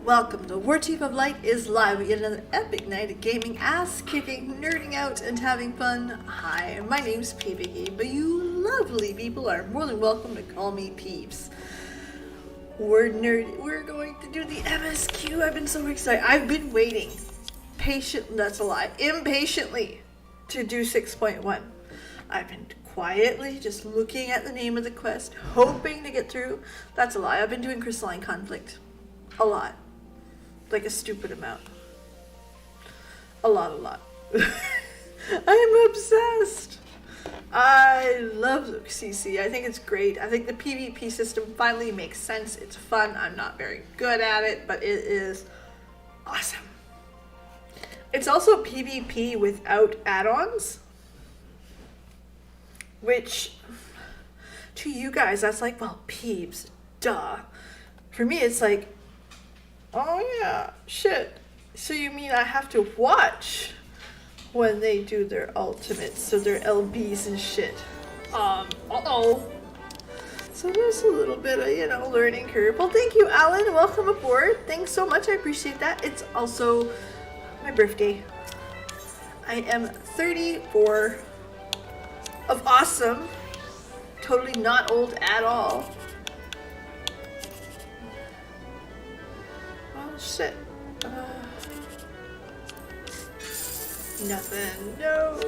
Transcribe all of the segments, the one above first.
Welcome to Warchief of Light is live. We get another epic night of gaming, ass kicking, nerding out, and having fun. Hi, my name's Peebs, but you lovely people are more than welcome to call me Peebs. We're going to do the MSQ. I've been so excited. I've been waiting impatiently to do 6.1. I've been quietly just looking at the name of the quest, hoping to get through. That's a lie. I've been doing Crystalline Conflict. A lot. Like a stupid amount. A lot. I'm obsessed. I love CC. I think it's great. I think the PvP system finally makes sense. It's fun. I'm not very good at it, but it is awesome. It's also PvP without add-ons, which to you guys, that's like, well, Peebs, duh. For me, it's like, oh yeah, shit. So you mean I have to watch when they do their ultimates, so their LBs and shit. Uh-oh. So there's a little bit of, learning curve. Well, thank you, Alan. Welcome aboard. Thanks so much. I appreciate that. It's also my birthday. I am 34 of awesome. Totally not old at all. Oh, shit. Nothing. No.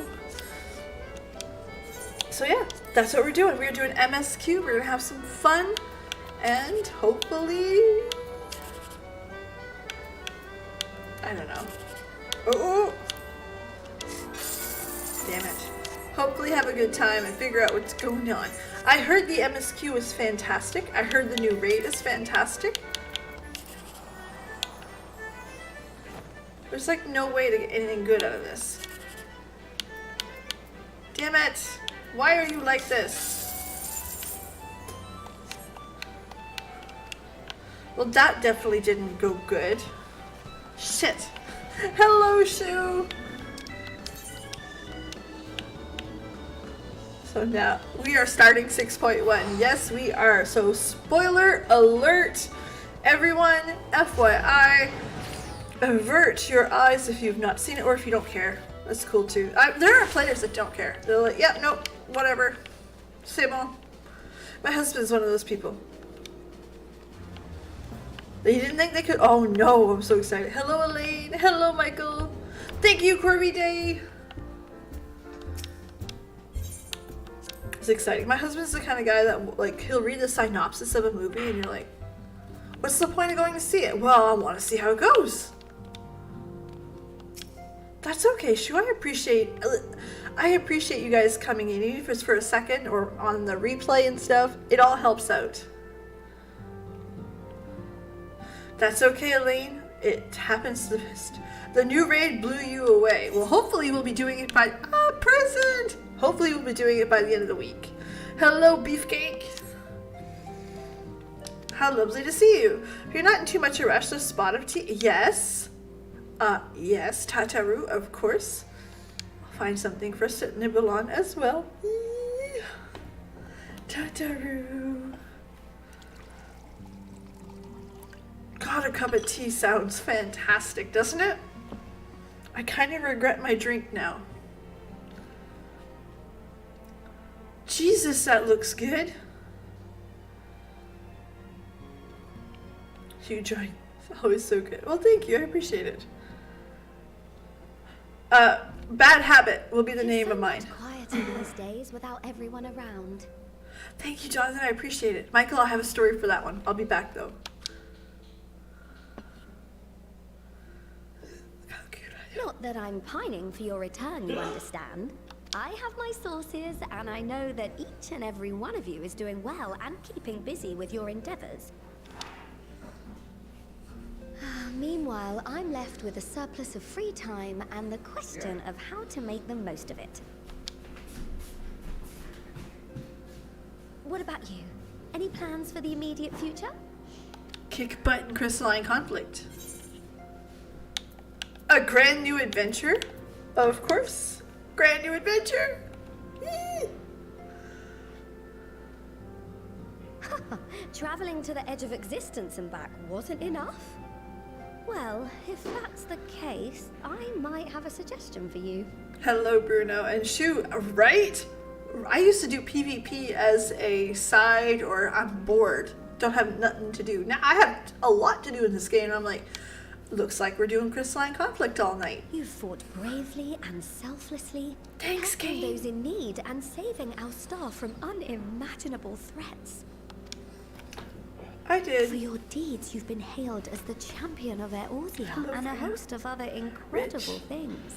So yeah, that's what we're doing. We're doing MSQ. We're gonna have some fun, and hopefully, I don't know. Oh, damn it. Hopefully have a good time and figure out what's going on. I heard the MSQ was fantastic. I heard the new raid is fantastic. There's like no way to get anything good out of this. Damn it! Why are you like this? Well, that definitely didn't go good. Shit. Hello, Shu! So now, we are starting 6.1. Yes, we are. So, spoiler alert, everyone, FYI. Avert your eyes if you've not seen it, or if you don't care. That's cool too. There are players that don't care. They're like, yeah, nope, whatever. Same old. My husband's one of those people. They didn't think they could. Oh no, I'm so excited. Hello, Elaine. Hello, Michael. Thank you, Corby Day. It's exciting. My husband's the kind of guy that, like, he'll read the synopsis of a movie and you're like, what's the point of going to see it? Well, I want to see how it goes. That's okay, Shu. I appreciate you guys coming in, even if it's for a second or on the replay and stuff. It all helps out. That's okay, Elaine. It happens to the best. The new raid blew you away. Well, hopefully we'll be doing it by present. Hopefully we'll be doing it by the end of the week. Hello, Beefcake. How lovely to see you. If you're not in too much a rush, the spot of tea. Yes. Yes, Tataru, of course. I'll find something for us to nibble on as well. Tataru. God, a cup of tea sounds fantastic, doesn't it? I kind of regret my drink now. Jesus, that looks good. You join. It's always so good. Well, thank you. I appreciate it. Bad Habit will be the name of mine. Quieter these days without everyone around. Thank you, Jonathan. I appreciate it. Michael, I have a story for that one. I'll be back though. Not that I'm pining for your return, you understand. I have my sources, and I know that each and every one of you is doing well and keeping busy with your endeavors. Meanwhile, I'm left with a surplus of free time and the question of how to make the most of it. What about you? Any plans for the immediate future? Kick butt in Crystalline Conflict. A grand new adventure? Of course. Grand new adventure? Traveling to the edge of existence and back wasn't enough? Well, if that's the case, I might have a suggestion for you. Hello, Bruno. And shoot, right? I used to do PvP as a side, or I'm bored, don't have nothing to do. Now I have a lot to do in this game, and I'm like, looks like we're doing crystalline conflict all night. You fought bravely and selflessly, Thanks, helping game. those in need and saving our star from unimaginable threats. I did. For your deeds, you've been hailed as the champion of Eorzea Hello, and a Freya. host of other incredible Rich. things.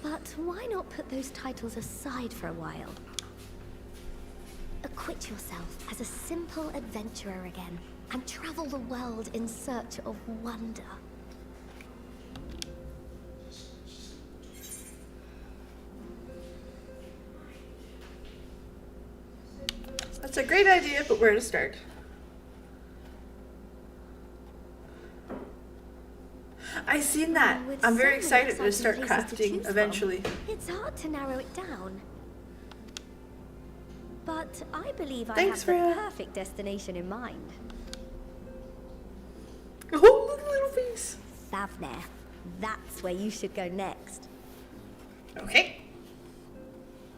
But why not put those titles aside for a while? Acquit yourself as a simple adventurer again and travel the world in search of wonder. That's a great idea, but where to start? I seen that. With I'm so very many excited to exciting start places to crafting choose eventually. from, it's hard to narrow it down. But I believe Thanks, I have Freya. the perfect destination in mind. Oh, little face. Thavner. That's where you should go next. Okay.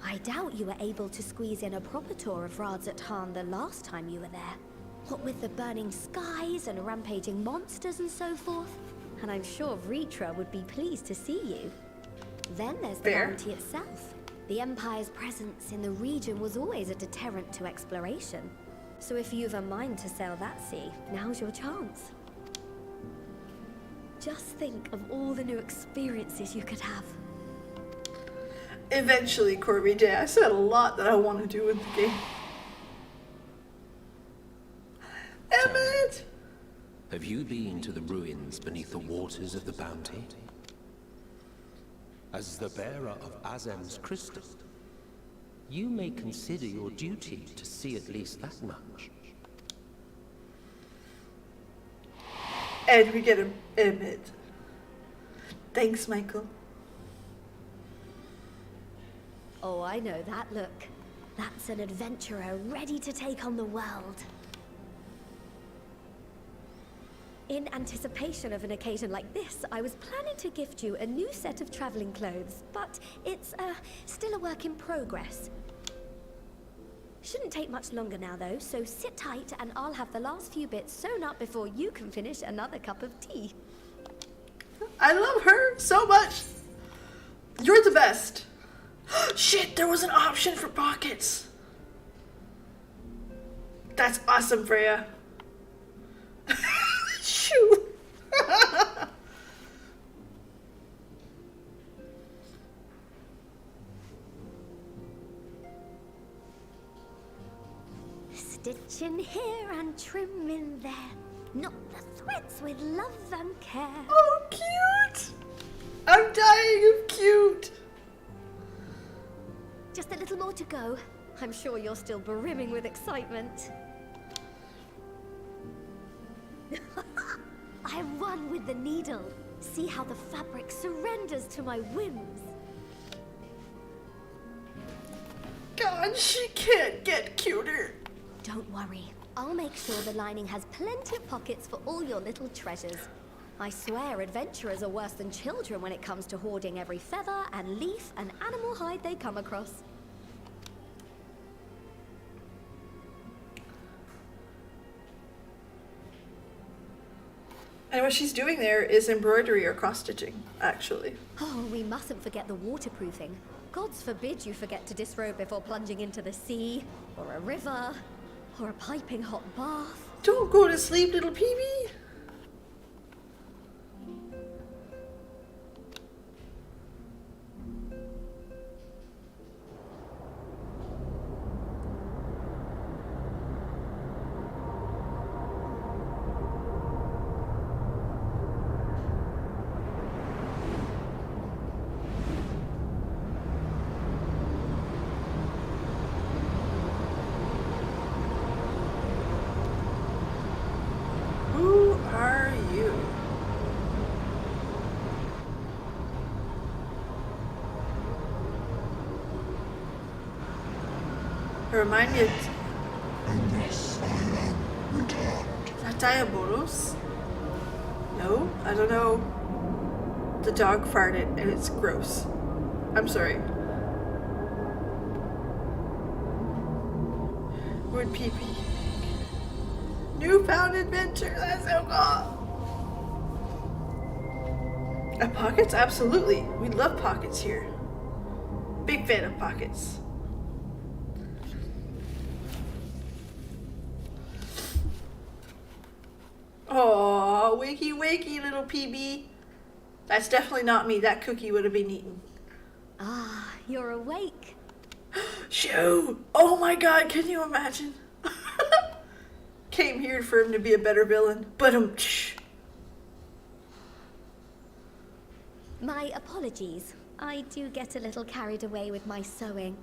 I doubt you were able to squeeze in a proper tour of Radzatan the last time you were there. What with the burning skies and rampaging monsters and so forth. And I'm sure Vritra would be pleased to see you. Then there's the Fair. bounty itself. The Empire's presence in the region was always a deterrent to exploration. So if you've a mind to sail that sea, now's your chance. Just think of all the new experiences you could have. Eventually, Corby J. I said a lot that I want to do in the game. Emmett! Have you been to the ruins beneath the waters of the bounty? As the bearer of Azem's crystal, you may consider your duty to see at least that much. And we get him, Emmett. Thanks, Michael. Oh, I know that look. That's an adventurer ready to take on the world. In anticipation of an occasion like this, I was planning to gift you a new set of traveling clothes, but it's still a work in progress. Shouldn't take much longer now though, so sit tight and I'll have the last few bits sewn up before you can finish another cup of tea. I love her so much. You're the best. Shit, there was an option for pockets. That's awesome, Freya. Shoot. Stitch in here and trim in there. Knot the threads with love and care. Oh, cute. I'm dying of cute. Just a little more to go. I'm sure you're still brimming with excitement. I am one with the needle. See how the fabric surrenders to my whims. God, she can't get cuter. Don't worry. I'll make sure the lining has plenty of pockets for all your little treasures. I swear adventurers are worse than children when it comes to hoarding every feather and leaf and animal hide they come across. And what she's doing there is embroidery or cross-stitching, actually. Oh, we mustn't forget the waterproofing. Gods forbid you forget to disrobe before plunging into the sea, or a river, or a piping hot bath. Don't go to sleep, little Peebs. Who are you? Remind me of... And thus I am returned. Is that Diabolos? No, I don't know. The dog farted and it's gross. I'm sorry. Would pee pee. Newfound adventure, that's so cool. Pockets? Absolutely. We love pockets here. Big fan of pockets. Oh, wakey wakey, little PB. That's definitely not me. That cookie would have been eaten. Ah, you're awake. Shoo! Oh my god, can you imagine? Came here for him to be a better villain. But My apologies. I do get a little carried away with my sewing.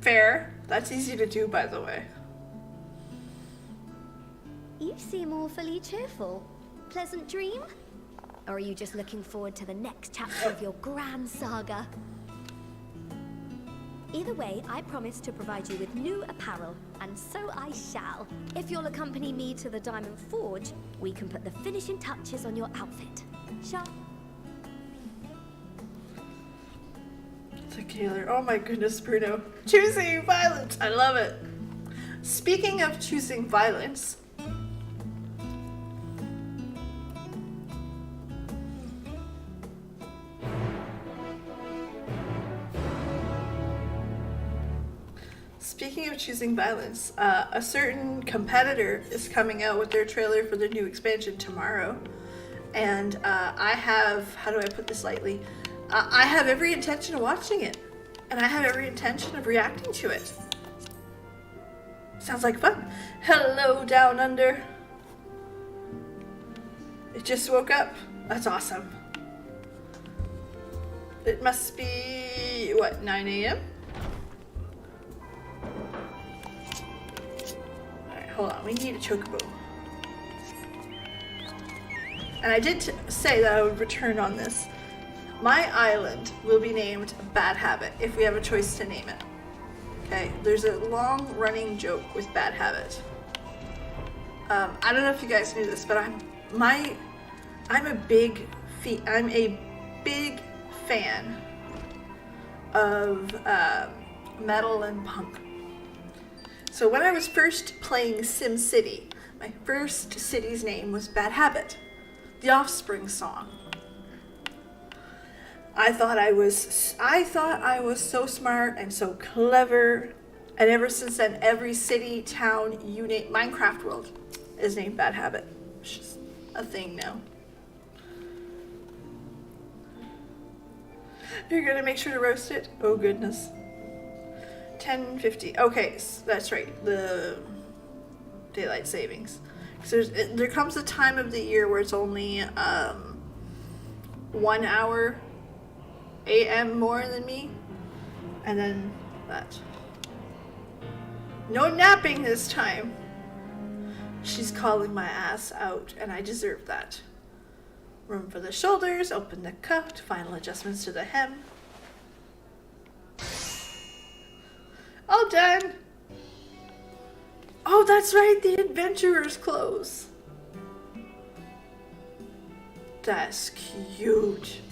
fair. That's easy to do, by the way. You seem awfully cheerful. Pleasant dream? Or are you just looking forward to the next chapter of your grand saga? Either way, I promise to provide you with new apparel, and so I shall. If you'll accompany me to the Diamond Forge, we can put the finishing touches on your outfit. Shall? Tequila. Oh my goodness, Bruno. Choosing violence. I love it. Speaking of choosing violence, a certain competitor is coming out with their trailer for their new expansion tomorrow. And I have, how do I put this lightly? I have every intention of watching it. And I have every intention of reacting to it. Sounds like fun. Hello, Down Under. It just woke up. That's awesome. It must be, what, 9 a.m.? Alright, hold on. We need a chocobo. And I did say that I would return on this. My island will be named Bad Habit if we have a choice to name it. Okay, there's a long-running joke with Bad Habit. I don't know if you guys knew this, but I'm a big fan of metal and punk. So when I was first playing SimCity, my first city's name was Bad Habit, the Offspring song. I thought I was so smart and so clever, and ever since then, every city, town, Minecraft world is named Bad Habit. It's just a thing now. You're gonna make sure to roast it? Oh goodness. 10:50. Okay, that's right. The daylight savings. So there comes a time of the year where it's only 1 hour AM more than me, and then that. No napping this time. She's calling my ass out, and I deserve that. Room for the shoulders, open the cuff, final adjustments to the hem. All done. Oh, that's right, the adventurer's clothes. That's cute.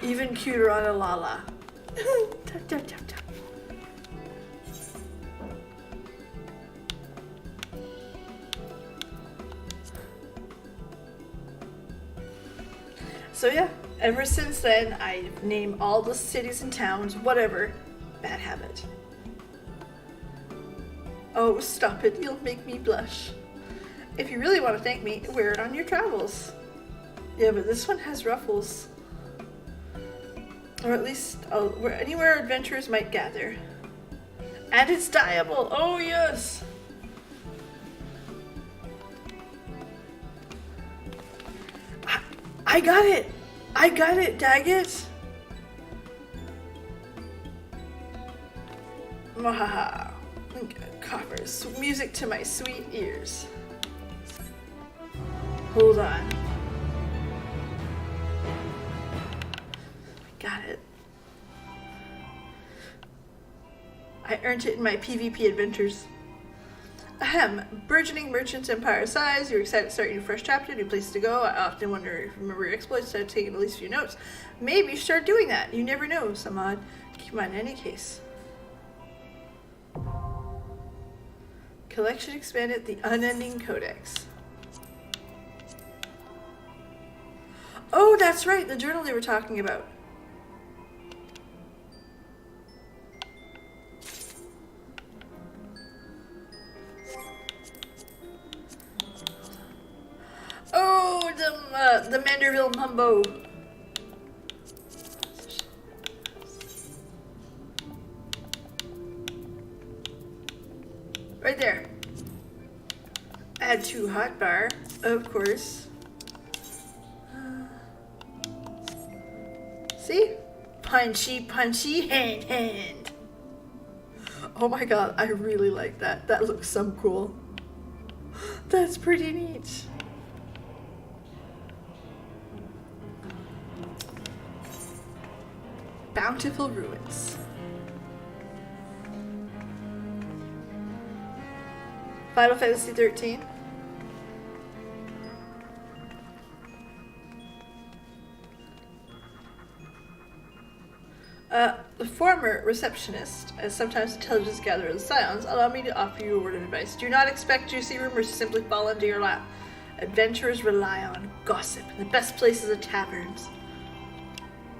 Even cuter on a Lala. Tap, tap, tap, tap. So yeah, ever since then, I name all the cities and towns, whatever, Bad Habit. Oh, stop it, you'll make me blush. If you really want to thank me, wear it on your travels. Yeah, but this one has ruffles. Or at least anywhere adventurers might gather. And it's dyeable. Oh yes. I got it. I got it, Daggett. Mwahaha. Coffers. Music to my sweet ears. Hold on. Got it. I earned it in my PvP adventures. Ahem. Burgeoning merchants empire size. You're excited to start your fresh chapter, new place to go. I often wonder if you remember your exploits, instead of taking at least a few notes. Maybe you start doing that. You never know, Samad. Keep in mind in any case. Collection expanded, the unending codex. Oh, that's right, the journal they were talking about. Oh, the Manderville Mumbo. Right there. Add 2 hotbar, of course. See? Punchy, punchy, hand. Oh my god, I really like that. That looks so cool. That's pretty neat. Bountiful Ruins. Final Fantasy 13. The former receptionist, as sometimes intelligence gathers in silence, allow me to offer you a word of advice. Do not expect juicy rumors to simply fall into your lap. Adventurers rely on gossip, and the best places are taverns.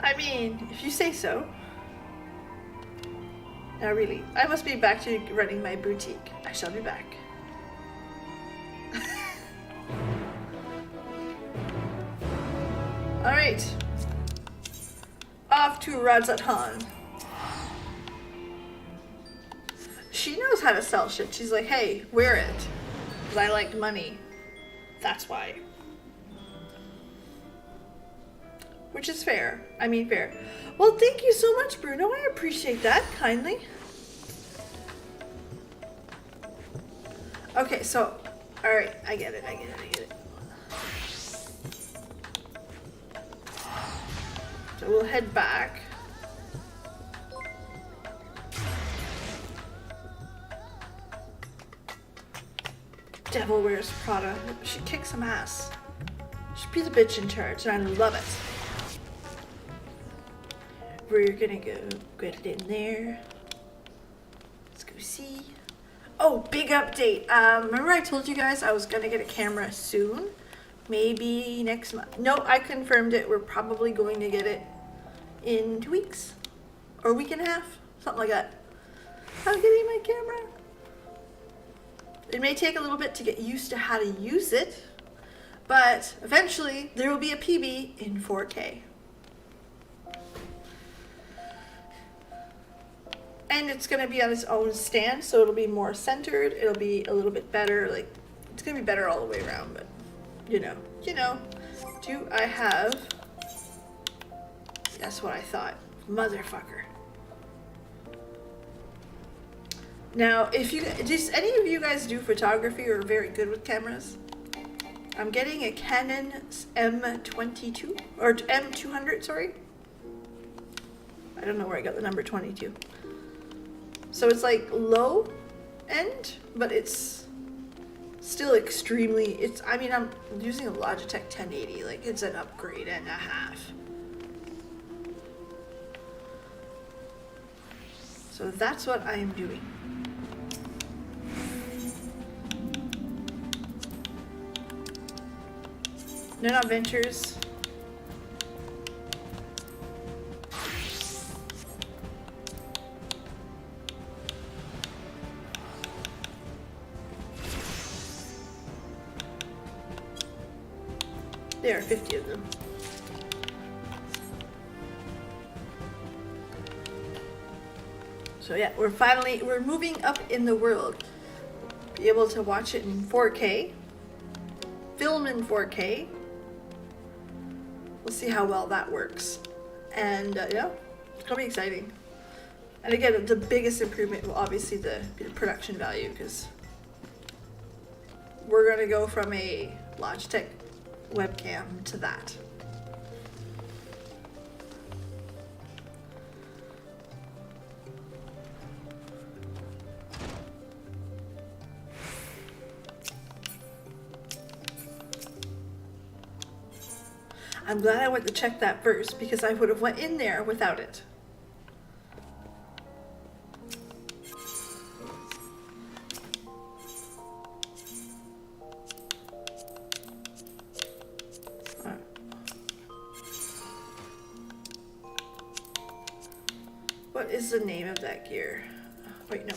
I mean, if you say so. Now really, I must be back to running my boutique. I shall be back. Alright. Off to Radzatan. She knows how to sell shit. She's like, hey, wear it. Because I like money. That's why. Which is fair. I mean fair. Well, thank you so much, Bruno. I appreciate that kindly. Okay, so, alright, I get it. So we'll head back. Devil Wears Prada. She kicks some ass. She'd be the bitch in charge, and I love it. We're gonna go get it in there. Let's go see. Oh, big update. Remember I told you guys I was gonna get a camera soon? Maybe next month. No, I confirmed it. We're probably going to get it in 2 weeks. Or a week and a half. Something like that. I'm getting my camera. It may take a little bit to get used to how to use it. But eventually there will be a PB in 4K. And it's going to be on its own stand, so it'll be more centered. It'll be a little bit better. Like, it's going to be better all the way around, but you know. Do I have... That's what I thought. Motherfucker. Now, if you... Does any of you guys do photography or are very good with cameras? I'm getting a Canon M22, or M200, sorry. I don't know where I got the number 22. So it's like low end, but it's still extremely, I mean, I'm using a Logitech 1080, like it's an upgrade and a half. So that's what I am doing. No, not Ventures. There are 50 of them. So yeah, we're moving up in the world. Be able to watch it in 4K. Film in 4K. We'll see how well that works. And yeah, it's gonna be exciting. And again, the biggest improvement will obviously be the production value, because we're gonna go from a Logitech webcam to that. I'm glad I went to check that first because I would have went in there without it. What is the name of that gear? Wait, no.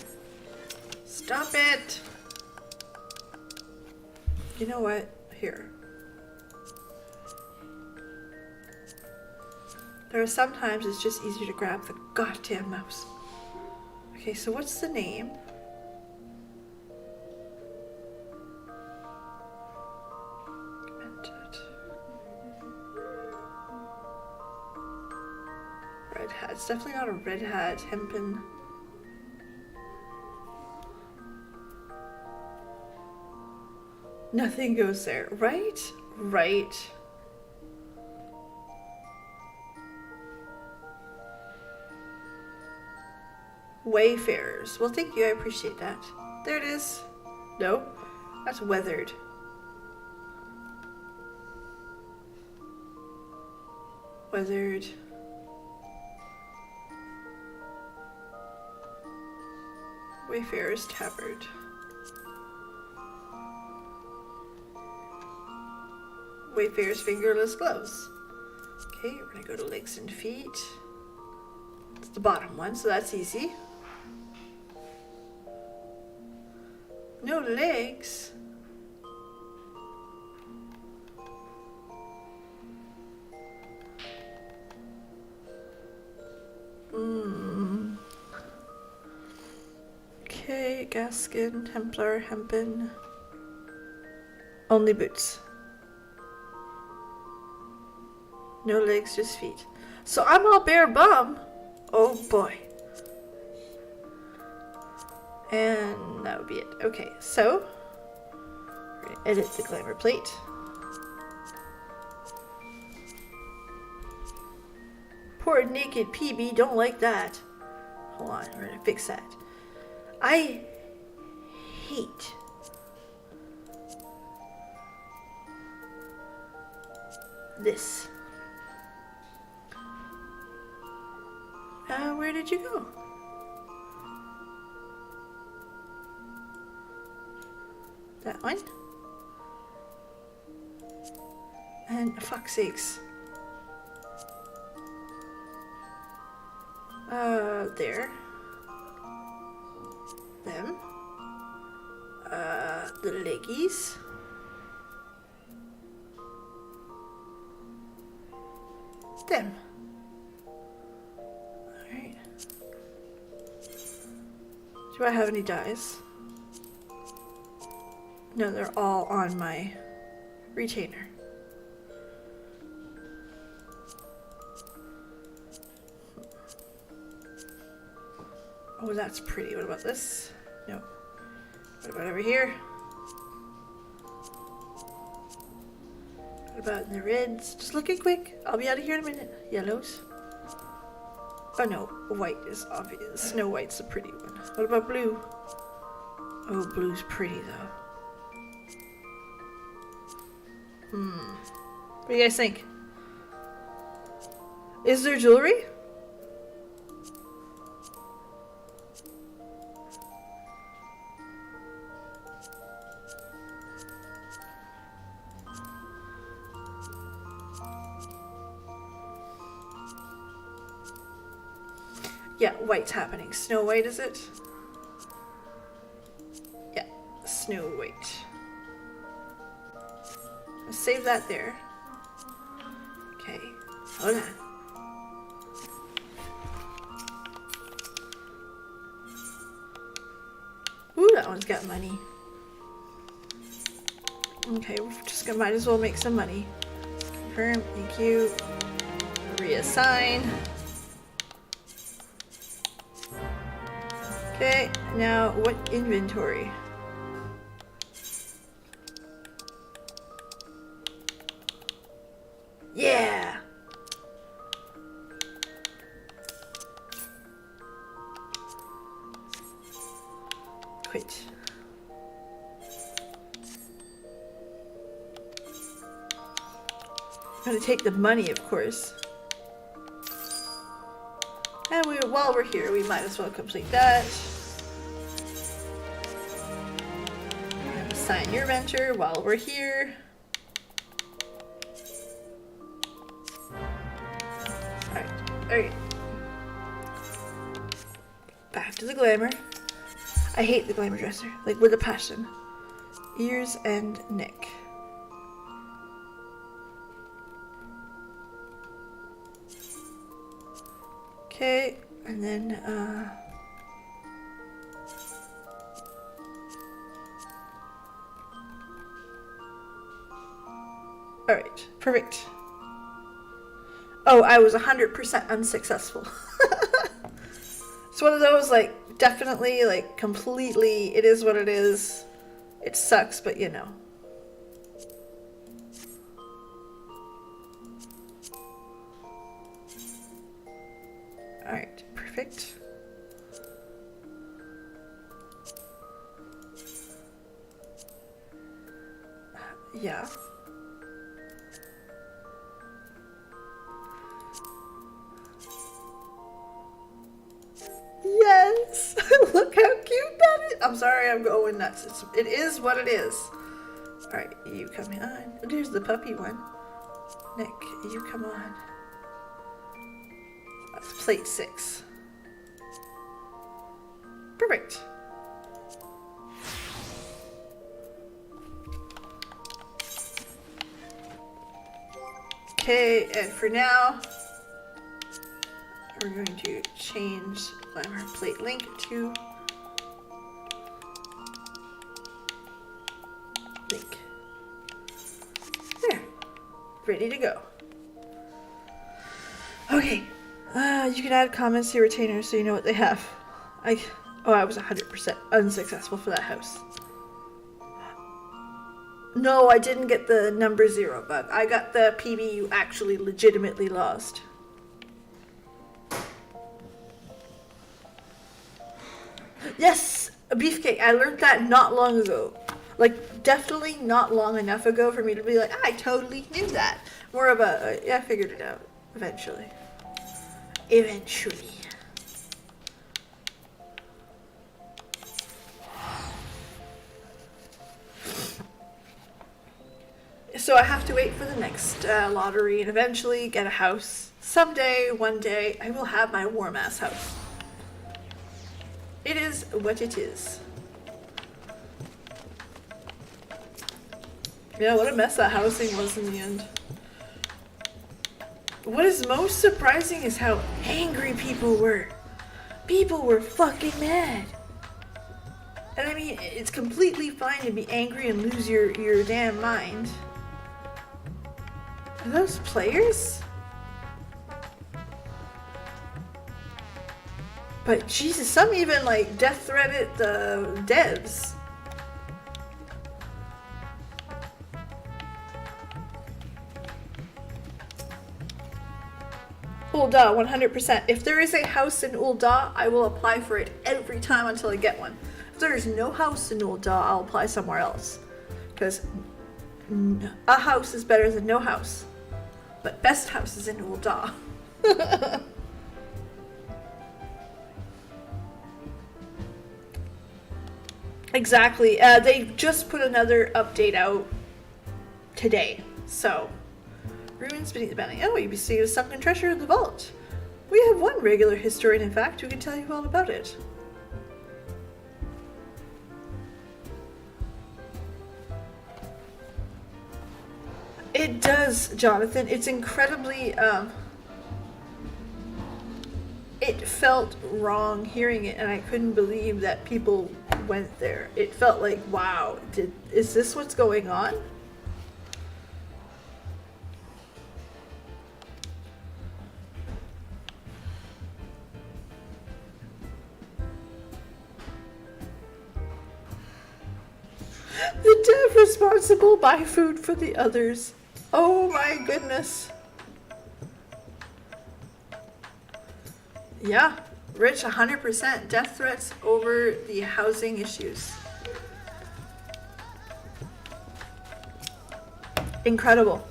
Stop it! You know what? Here. There are sometimes it's just easier to grab the goddamn mouse. Okay, so what's the name? Red hat. It's definitely not a red hat. Hempen. Nothing goes there. Right? Right. Wayfarers. Well, thank you. I appreciate that. There it is. No, that's weathered. Weathered. Wayfarers tabard. Wayfarers fingerless gloves. Okay, we're gonna go to legs and feet. It's the bottom one, so that's easy. No legs. Okay, Gaskin, Templar, Hempen. Only boots. No legs, just feet. So I'm all bare bum. Oh boy. And that would be it. Okay, so we're gonna edit the glamour plate. Poor naked PB, don't like that. Hold on, we're gonna fix that. I hate this. Where did you go? That one. And fuck's sakes. There. Them. The leggies. Them. Alright. Do I have any dyes? No, they're all on my retainer. Oh, that's pretty. What about this? No. What about over here? What about the reds? Just looking quick. I'll be out of here in a minute. Yellows. Oh no, white is obvious. Snow White's the pretty one. What about blue? Oh, blue's pretty though. What do you guys think? Is there jewelry? Yeah, white's happening. Snow White, is it? Yeah, Snow White. I'll save that there. Okay, hold on. Ooh, that one's got money. Okay, we're just gonna might as well make some money. Confirm, thank you. Reassign. Okay, now what inventory? Yeah! Quit. Gotta take the money, of course. And while we're here, we might as well complete that. Sign your venture while we're here. Alright. Back to the glamour. I hate the glamour dresser, like with a passion. Ears and neck. Okay, and then alright, perfect. Oh, I was 100% unsuccessful. It's one of those, like, definitely, like, completely, it is what it is. It sucks, but you know. Alright, perfect. Yeah. Yes! Look how cute that is! I'm sorry, I'm going nuts. It is what it is. Alright, you come on. There's the puppy one. Nick, you come on. That's plate 6. Perfect. Okay, and for now, we're going to change glamour plate link to link. There. Ready to go. Okay. You can add comments to your retainers so you know what they have. I was 100% unsuccessful for that house. No, I didn't get the number 0 bug. I got the PB you actually legitimately lost. Yes! A beefcake. I learned that not long ago. Like, definitely not long enough ago for me to be like, I totally knew that. More of a, yeah, I figured it out. Eventually. Eventually. So I have to wait for the next lottery and eventually get a house. Someday, one day, I will have my warm-ass house. It is what it is. Yeah, what a mess that housing was in the end. What is most surprising is how angry people were. People were fucking mad. And I mean, it's completely fine to be angry and lose your damn mind. Are those players? But Jesus, some even like death threatened the devs. Ul'dah, 100%. If there is a house in Ul'dah, I will apply for it every time until I get one. If there is no house in Ul'dah, I'll apply somewhere else. Because a house is better than no house. But best house is in Ul'dah. Exactly. They just put another update out today. So, ruins beneath the bounty. Oh, you see a sunken treasure in the vault. We have one regular historian, in fact, who can tell you all about it. It does, Jonathan. It's incredibly, it felt wrong hearing it, and I couldn't believe that people went there. It felt like, wow, is this what's going on? The dev responsible buy food for the others. Oh my goodness. Yeah, Rich, 100%. Death threats over the housing issues. Incredible.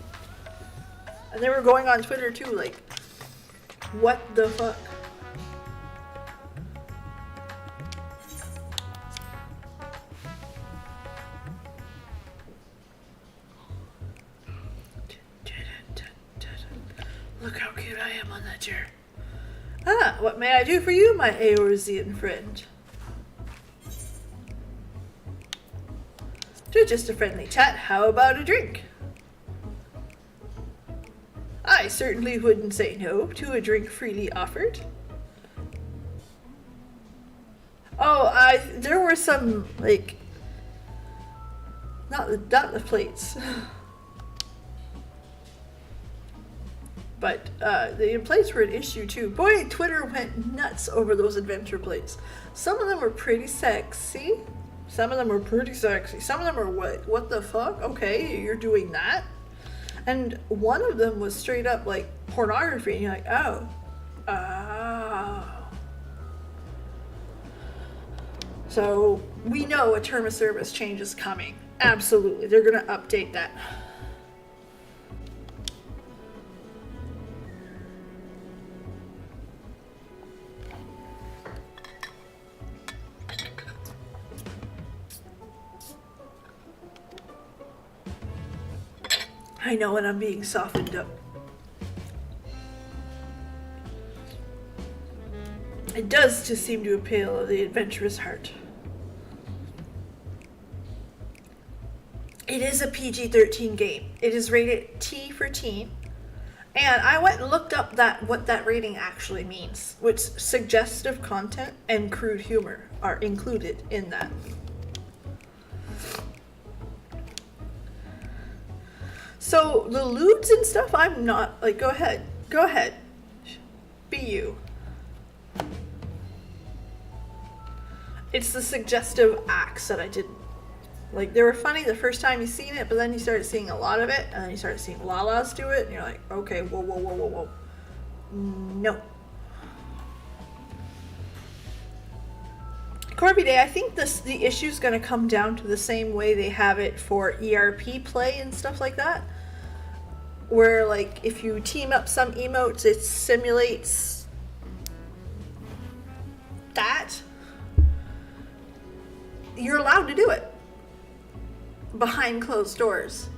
And they were going on Twitter too, like, what the fuck? Look how cute I am on that chair. Ah, what may I do for you, my Eorzean friend? To just a friendly chat, how about a drink? I certainly wouldn't say no to a drink freely offered. Oh, there were some, like, not the plates. But the plates were an issue too. Boy, Twitter went nuts over those adventure plates. Some of them were pretty sexy. Some of them were pretty sexy. Some of them are what the fuck? Okay, you're doing that? And one of them was straight up like pornography. And you're like, oh. So we know a term of service change is coming. Absolutely. They're going to update that. I know when I'm being softened up. It does just seem to appeal the adventurous heart. It is a PG-13 game. It is rated T for teen. And I went and looked up what that rating actually means, which suggestive content and crude humor are included in that. So the lewds and stuff, I'm not, like, go ahead. Be you. It's the suggestive acts that I didn't. Like, they were funny the first time you seen it, but then you started seeing a lot of it, and then you started seeing Lala's do it, and you're like, okay, whoa. No. Corby Day, I think the issue's going to come down to the same way they have it for ERP play and stuff like that. Where, like, if you team up some emotes, it simulates that. You're allowed to do it behind closed doors,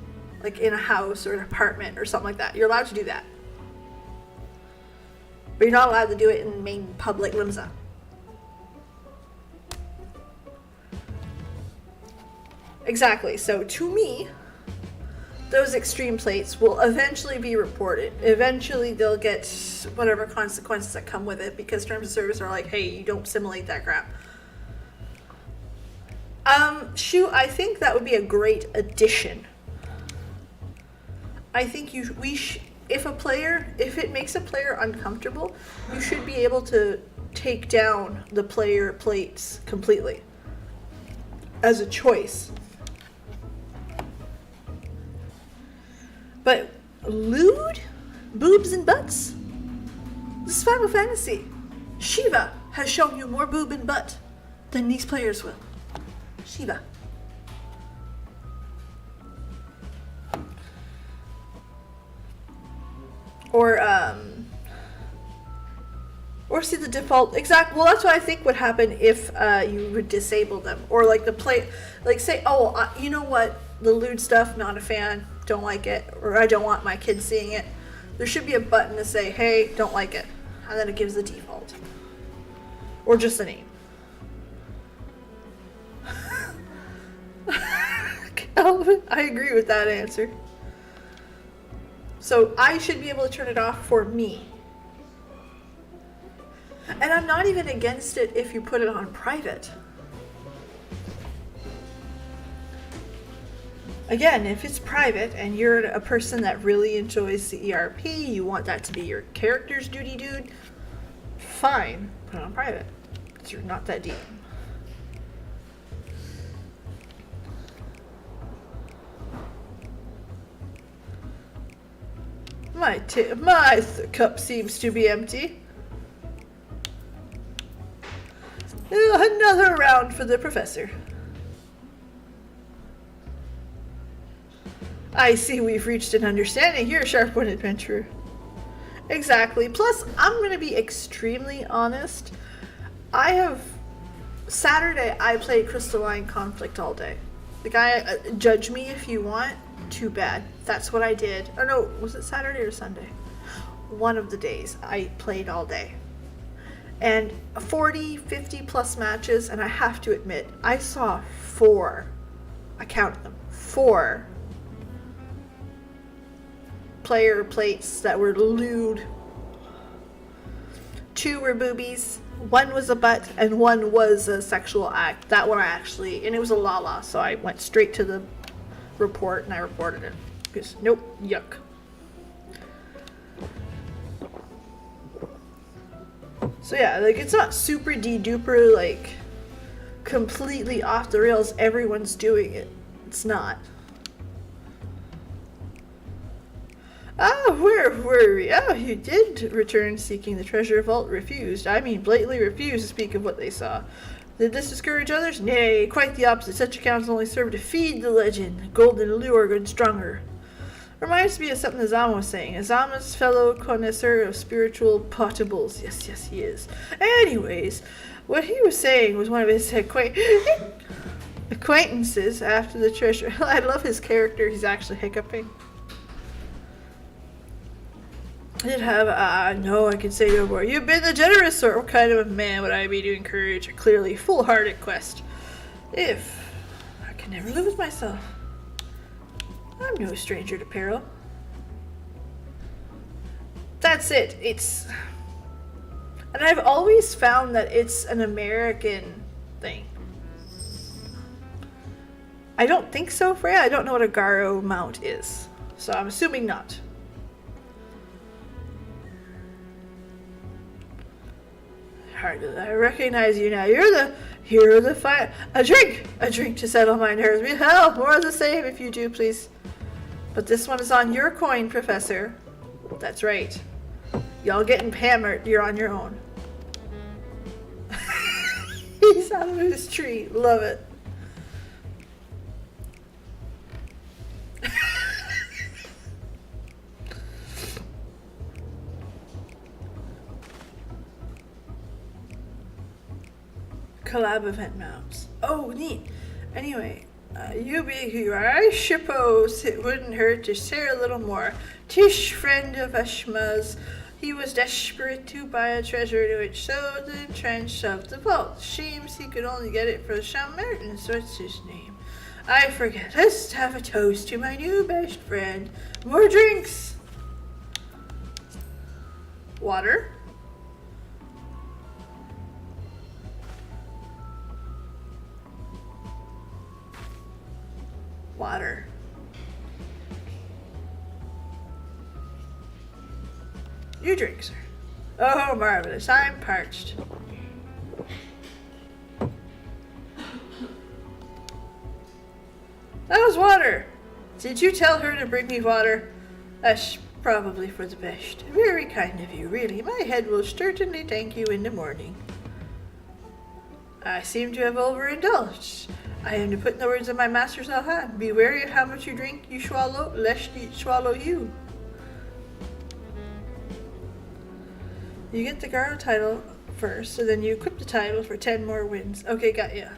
like in a house or an apartment or something like that. You're allowed to do that. But you're not allowed to do it in main public limsa. Exactly. So to me, those extreme plates will eventually be reported. Eventually they'll get whatever consequences that come with it, because terms of service are like, hey, you don't simulate that crap. Shoot, I think that would be a great addition. I think if it makes a player uncomfortable, you should be able to take down the player plates completely as a choice. But lewd? Boobs and butts? This is Final Fantasy. Shiva has shown you more boob and butt than these players will. Shiva. Or see the default well, that's what I think would happen if you would disable them, or like the play, like say, oh, you know what, the lewd stuff, not a fan, don't like it, or I don't want my kids seeing it. There should be a button to say, hey, don't like it, and then it gives the default, or just the name. Calvin, I agree with that answer. So I should be able to turn it off for me. And I'm not even against it if you put it on private. Again, if it's private and you're a person that really enjoys the ERP, you want that to be your character's duty, dude, fine, put it on private, because you're not that deep. My cup seems to be empty. Another round for the professor. I see we've reached an understanding here, Sharp One Adventurer. Exactly. Plus, I'm gonna be extremely honest. Saturday, I played Crystalline Conflict all day. The guy, judge me if you want, too bad. That's what I did. Oh no, was it Saturday or Sunday? One of the days I played all day. And 40, 50 plus matches, and I have to admit, I saw 4, I counted them, 4 player plates that were lewd. 2 were boobies, 1 was a butt, and 1 was a sexual act. That one I actually, and it was a Lala, so I went straight to the report and I reported it. Because, nope, yuck. So yeah, like, it's not super de-duper, like, completely off the rails, everyone's doing it. It's not. Ah, where were we? Oh, you did return seeking the treasure vault. Refused. I mean, blatantly refused to speak of what they saw. Did this discourage others? Nay, quite the opposite. Such accounts only serve to feed the legend. Golden lure grown stronger. Reminds me of something Azama was saying. Azama's fellow connoisseur of spiritual potables. Yes, yes, he is. Anyways, what he was saying was one of his acquaintances after the treasure. I love his character. He's actually hiccuping. Did have, no, I can say no more. You've been the generous sort. What kind of a man would I be to encourage a clearly full-hearted quest? If I can never live with myself. I'm no stranger to peril. That's it. It's... And I've always found that it's an American thing. I don't think so, Freya. I don't know what a Garo mount is. So I'm assuming not. I recognize you now. You're the hero of the fight. A drink to settle my nerves. Hell, more of the same if you do, please. But this one is on your coin, Professor. That's right. Y'all getting hammered. You're on your own. He's out of his tree. Love it. Collab event maps. Oh, neat. Anyway, you being who you are, I suppose it wouldn't hurt to share a little more. Tish, friend of Ashma's, he was desperate to buy a treasure to which so the trench of the vault. Seems he could only get it for Sean Mertens. What's his name? I forget. Let's have a toast to my new best friend. More drinks. Water. Water. You drink, sir. Oh, marvelous. I'm parched. That was water. Did you tell her to bring me water? That's probably for the best. Very kind of you, really. My head will certainly thank you in the morning. I seem to have overindulged. I am to put in the words of my master Salhan. Be wary of how much you drink, you swallow, lest it swallow you. You get the Garo title first, and then you equip the title for 10 more wins. Okay, got ya.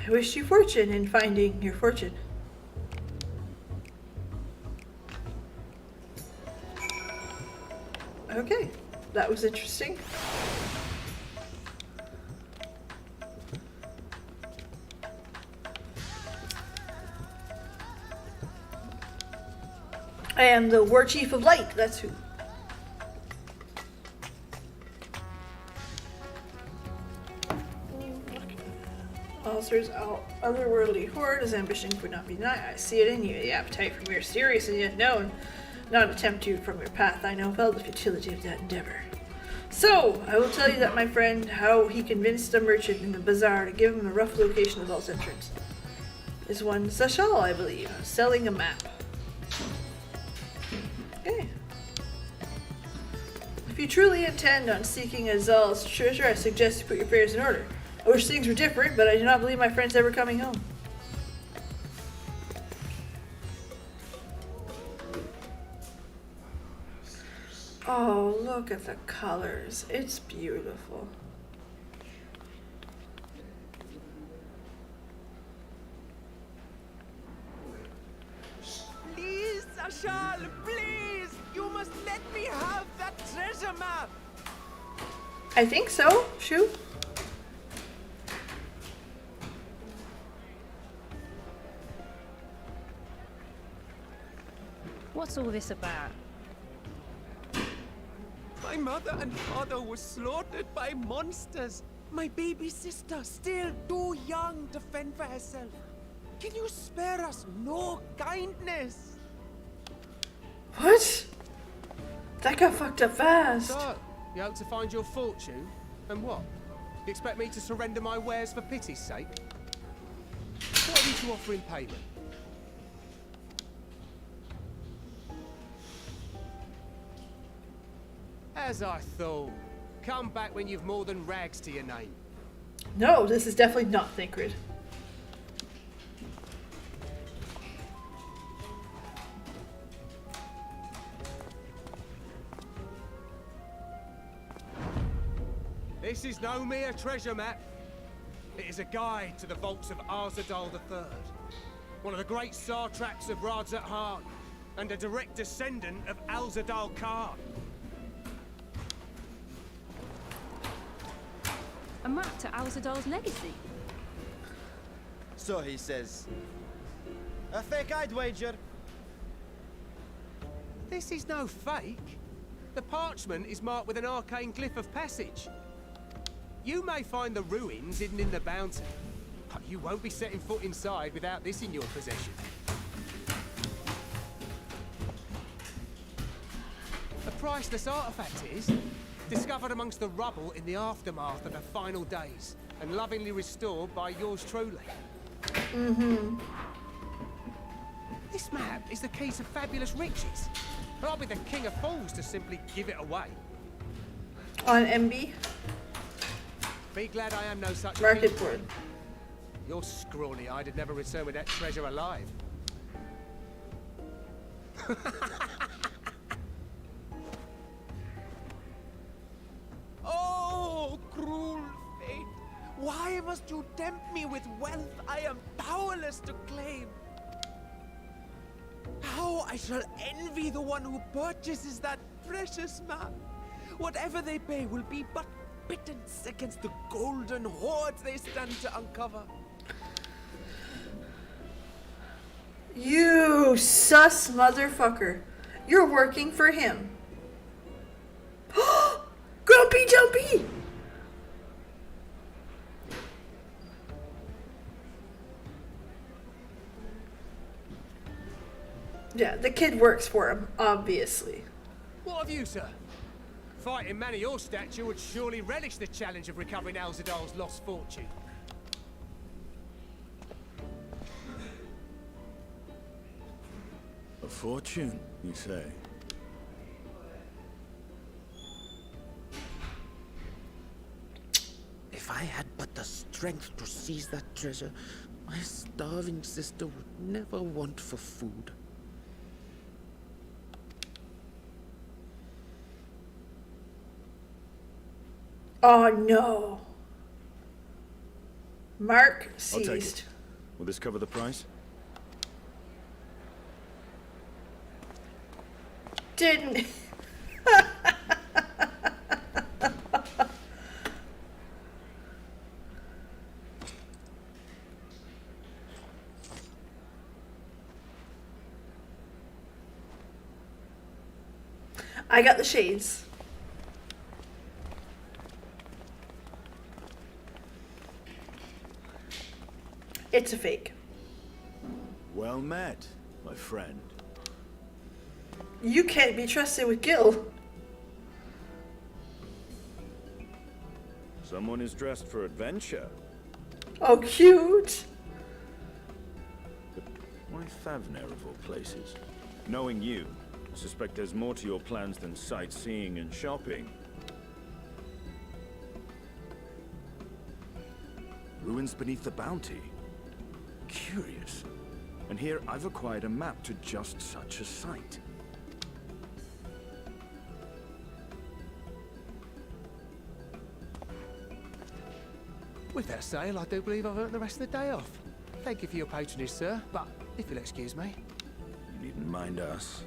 I wish you fortune in finding your fortune. Okay, that was interesting. I am the Warchief of Light, that's who. Ulcers, otherworldly horde, his ambition could not be denied. I see it in you, the appetite for mere serious and yet known. Not attempt you from your path, I know well the futility of that endeavor. So, I will tell you that my friend, how he convinced a merchant in the bazaar to give him a rough location of the vault's entrance. Is one Sashal, I believe, selling a map. Okay. If you truly intend on seeking Azal's treasure, I suggest you put your affairs in order. I wish things were different, but I do not believe my friend's ever coming home. Oh, look at the colors. It's beautiful. Please, Ashal, please! You must let me have that treasure map! I think so. Shoo. What's all this about? My mother and father were slaughtered by monsters. My baby sister, still too young to fend for herself. Can you spare us no kindness? What? That got fucked up fast. So, you hope to find your fortune? And what? You expect me to surrender my wares for pity's sake? What have you to offer in payment? As I thought. Come back when you've more than rags to your name. No, this is definitely not sacred. This is no mere treasure map. It is a guide to the vaults of Arzadal III, one of the great satraps of Radzat-Han, and a direct descendant of Alzadal Khan. A map to Alzadal's legacy? So he says. A fake, I'd wager. This is no fake. The parchment is marked with an arcane glyph of passage. You may find the ruins hidden in the bounty, but you won't be setting foot inside without this in your possession. A priceless artifact it is, discovered amongst the rubble in the aftermath of the final days, and lovingly restored by yours truly. This map is the key to fabulous riches. And I'll be the king of fools to simply give it away. On MB, Be glad I am no such market king. board. You're scrawny-eyed would never return with that treasure alive. Oh, cruel fate! Why must you tempt me with wealth I am powerless to claim? How I shall envy the one who purchases that precious map. Whatever they pay will be but pittance against the golden hoards they stand to uncover. You sus motherfucker. You're working for him. Grumpy Jumpy! Yeah, the kid works for him, obviously. What of you, sir? Fighting man of your stature would surely relish the challenge of recovering Alzadal's lost fortune. A fortune, you say? If I had but the strength to seize that treasure, my starving sister would never want for food. Oh no. Mark I'll take seized. it. Will this cover the price? Didn't. I got the shades. It's a fake. Well met, my friend. You can't be trusted with Gil. Someone is dressed for adventure. Oh, cute. But why Favner of all places? Knowing you, I suspect there's more to your plans than sightseeing and shopping. Ruins beneath the bounty. Curious. And here I've acquired a map to just such a site. With that sale, I do believe I've earned the rest of the day off. Thank you for your patronage, sir, but if you'll excuse me. You needn't mind us.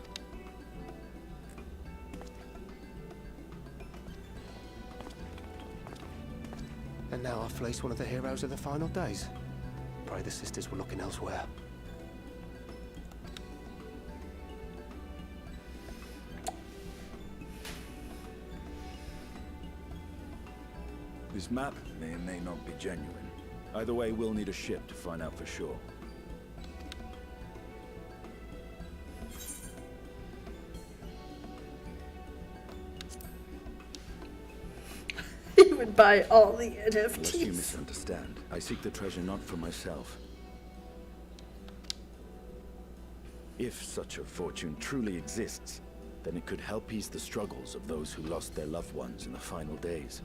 And now I fleece one of the heroes of the final days. Pray the sisters were looking elsewhere. This map may or may not be genuine. Either way, we'll need a ship to find out for sure. He would buy all the Lest you NFTs. misunderstand, I seek the treasure not for myself. If such a fortune truly exists, then it could help ease the struggles of those who lost their loved ones in the final days.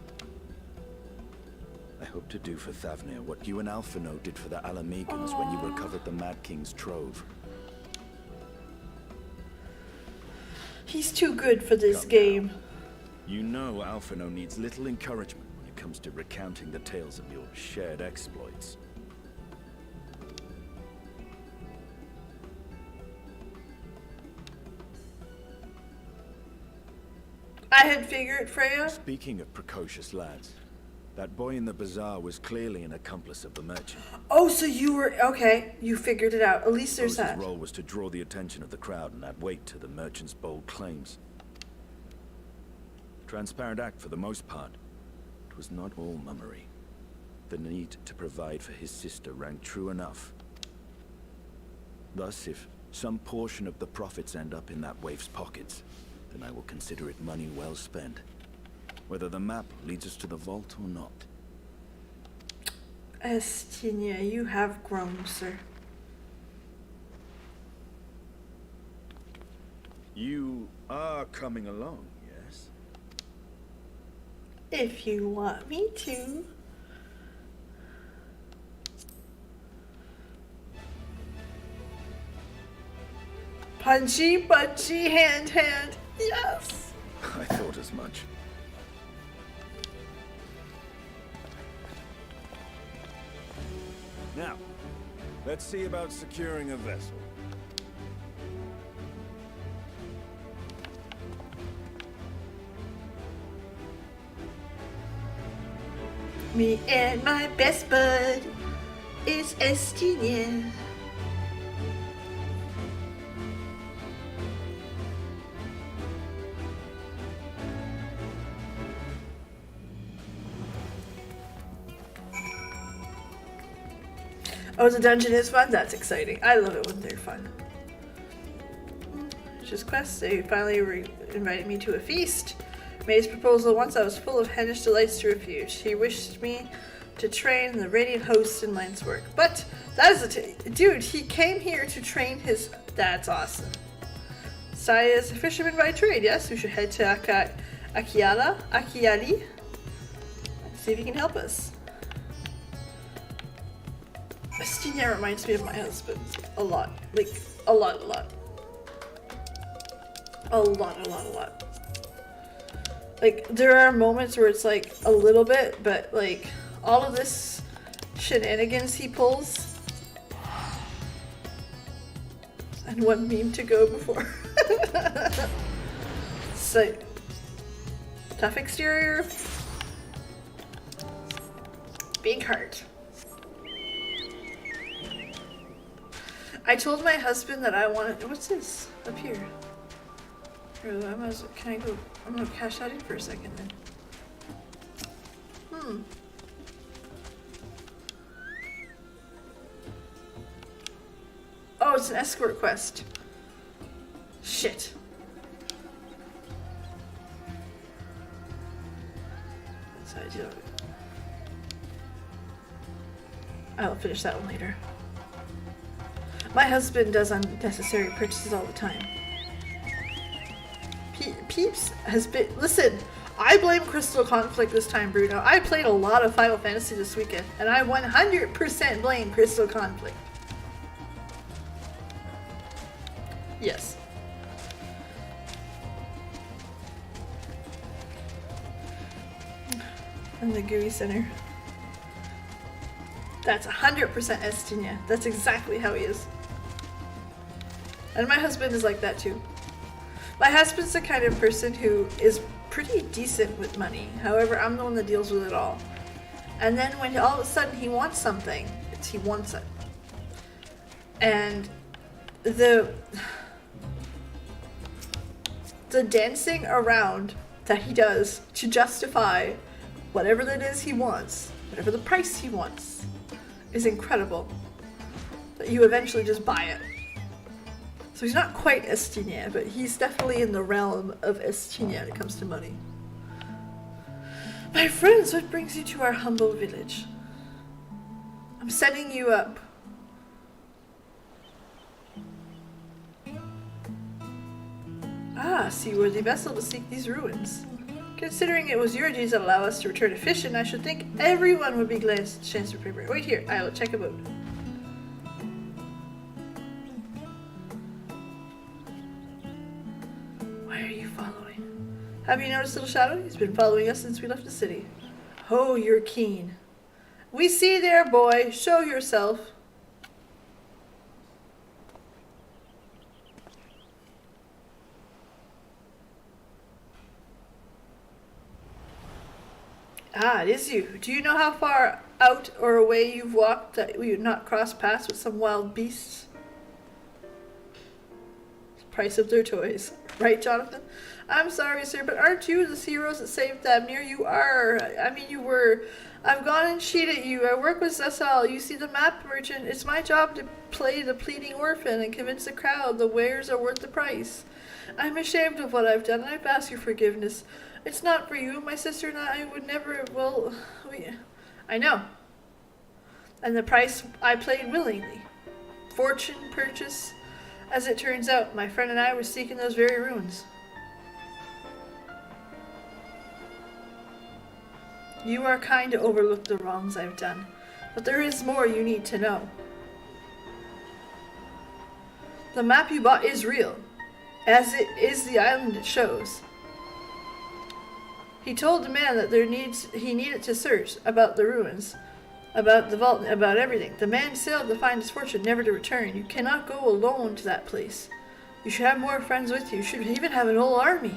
I hope to do for Thavnir what you and Alphino did for the Alamegans when you recovered the Mad King's trove. He's too good for this Calm game. down. You know Alphino needs little encouragement when it comes to recounting the tales of your shared exploits. I had figured, Freya. Speaking of precocious lads, that boy in the bazaar was clearly an accomplice of the merchant. Oh, so you were okay. You figured it out. At least there's His that. role was to draw the attention of the crowd and add weight to the merchant's bold claims. Transparent act for the most part. It was not all mummery. The need to provide for his sister rang true enough. Thus, if some portion of the profits end up in that waif's pockets, then I will consider it money well spent. Whether the map leads us to the vault or not. Estinia, you have grown, sir. You are coming along, yes? If you want me to. Punchy, punchy, hand, hand. Yes. I thought as much. Now, let's see about securing a vessel. Me and my best bud is Estinia. Oh, the dungeon is fun? That's exciting. I love it when they're fun. Just quests. They finally invited me to a feast. Made his proposal once I was full of hellish delights to refuse. He wished me to train the radiant host in lance work. But that is dude, he came here to train his... That's awesome. Saya is a fisherman by trade, yes? We should head to Akiali. See if he can help us. Estinia reminds me of my husband a lot. Like, a lot. Like, there are moments where it's like a little bit, but like, all of this shenanigans he pulls. And one meme to go before. So, tough exterior. Big heart. I told my husband that I wanted. What's this up here? Here, can I go? I'm gonna cash that in for a second then. Oh, it's an escort quest. Shit. That's how I do it. I'll finish that one later. My husband does unnecessary purchases all the time. Peebs has been... Listen, I blame Crystal Conflict this time, Bruno. I played a lot of Final Fantasy this weekend, and I 100% blame Crystal Conflict. Yes. And the GUI Center. That's 100% Estinia. That's exactly how he is. And my husband is like that too. My husband's the kind of person who is pretty decent with money. However, I'm the one that deals with it all. And then when all of a sudden he wants something, he wants it. And the dancing around that he does to justify whatever that is he wants, whatever the price he wants, is incredible. That you eventually just buy it. So he's not quite Estinia, but he's definitely in the realm of Estinia when it comes to money. My friends, what brings you to our humble village? I'm setting you up. Ah, seaworthy vessel to seek these ruins. Considering it was your deeds that allow us to return to fishing, I should think everyone would be glad to chance to prepare. Wait here, I will check a boat. Why are you following? Have you noticed Little Shadow? He's been following us since we left the city. Oh, you're keen. We see there, boy. Show yourself. Ah, it is you. Do you know how far out or away you've walked that you've not crossed paths with some wild beasts? The price of their toys. Right, Jonathan? I'm sorry, sir, but aren't you the heroes that saved Dabnir? You are. I mean, you were. I've gone and cheated you. I work with Cecil. You see, the map merchant. It's my job to play the pleading orphan and convince the crowd the wares are worth the price. I'm ashamed of what I've done, and I've asked your forgiveness. It's not for you. My sister and I would never, well, I know. And the price I paid willingly. Fortune purchase. As it turns out, my friend and I were seeking those very ruins. You are kind to overlook the wrongs I've done, but there is more you need to know. The map you bought is real, as it is the island it shows. He told the man that he needed to search about the ruins, about the vault, about everything. The man sailed to find his fortune, never to return. You cannot go alone to that place. You should have more friends with you. You should even have an whole army.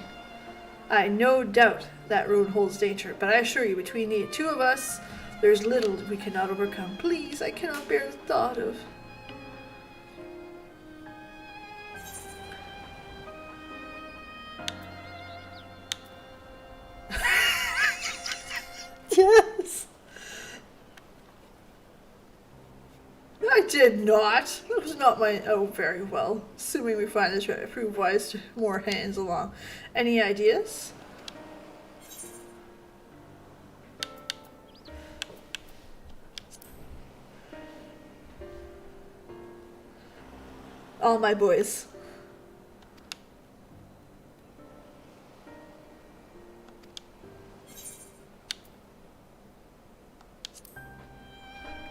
I no doubt that road holds danger, but I assure you, between the two of us, there's little we cannot overcome. Please, I cannot bear the thought of... Yes! I did not. That was not my... Oh, very well. Assuming we find this right, prove wise to more hands along. Any ideas? All my boys.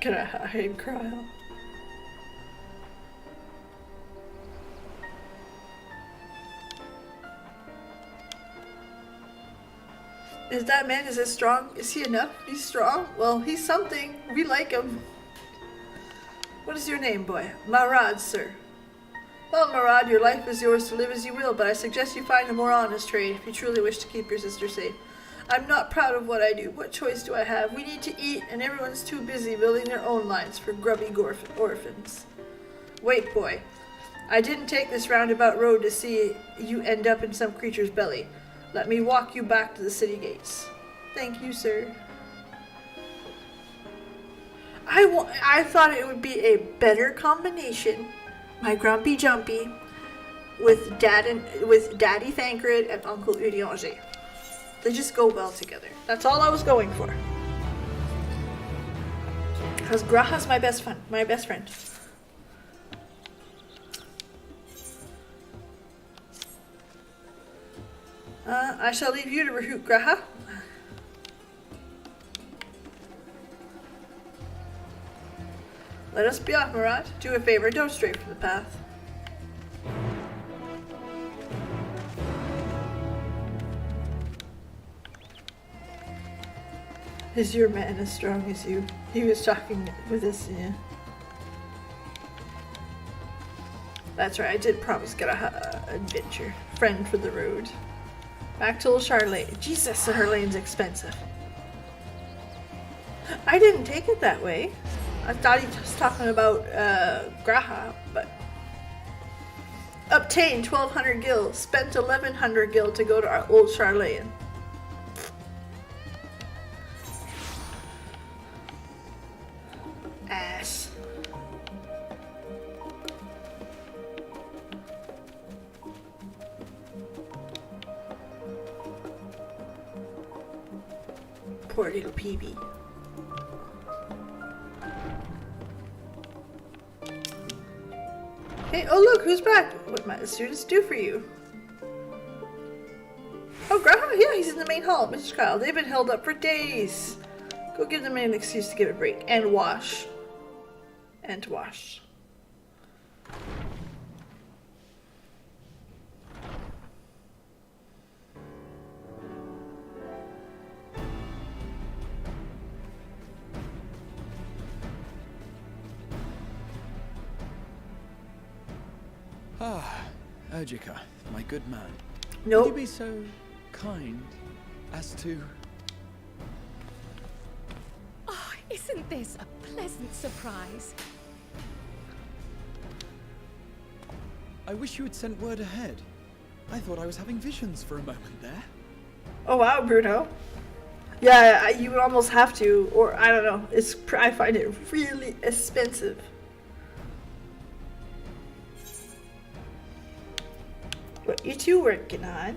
Can I hide Cryo? Is that man, is he strong? Is he enough? He's strong? Well, he's something. We like him. What is your name, boy? Marad, sir. Well, Marad, your life is yours to live as you will, but I suggest you find a more honest trade if you truly wish to keep your sister safe. I'm not proud of what I do. What choice do I have? We need to eat, and everyone's too busy building their own lives for grubby orphans. Wait, boy. I didn't take this roundabout road to see you end up in some creature's belly. Let me walk you back to the city gates. Thank you, sir. I thought it would be a better combination, my grumpy jumpy, with Daddy Thancred and Uncle Urianger. They just go well together. That's all I was going for. Because Graha's my best friend. I shall leave you to recruit Graha. Let us be off, Marad. Do a favor, don't stray from the path. Is your man as strong as you? He was talking with us, yeah. That's right, I did promise get a adventure. Friend for the road. Back to old Charlotte. Jesus, her lane's expensive. I didn't take it that way. I thought he was talking about Graha, but... Obtained 1,200 gil. Spent 1,100 gil to go to our old Charlotte. Ass. Poor little Peebs. Hey, oh look, who's back? What might the students do for you? Oh, Grandma, yeah, he's in the main hall. Mrs. Kyle, they've been held up for days. Go give them an excuse to give a break. And wash. And wash. Ah, Urgica, my good man. Nope. Would you be so kind as to... Oh, isn't this a pleasant surprise? I wish you had sent word ahead. I thought I was having visions for a moment there. Oh wow, Bruno. Yeah, you would almost have to, or I don't know. I find it really expensive. What you two working on?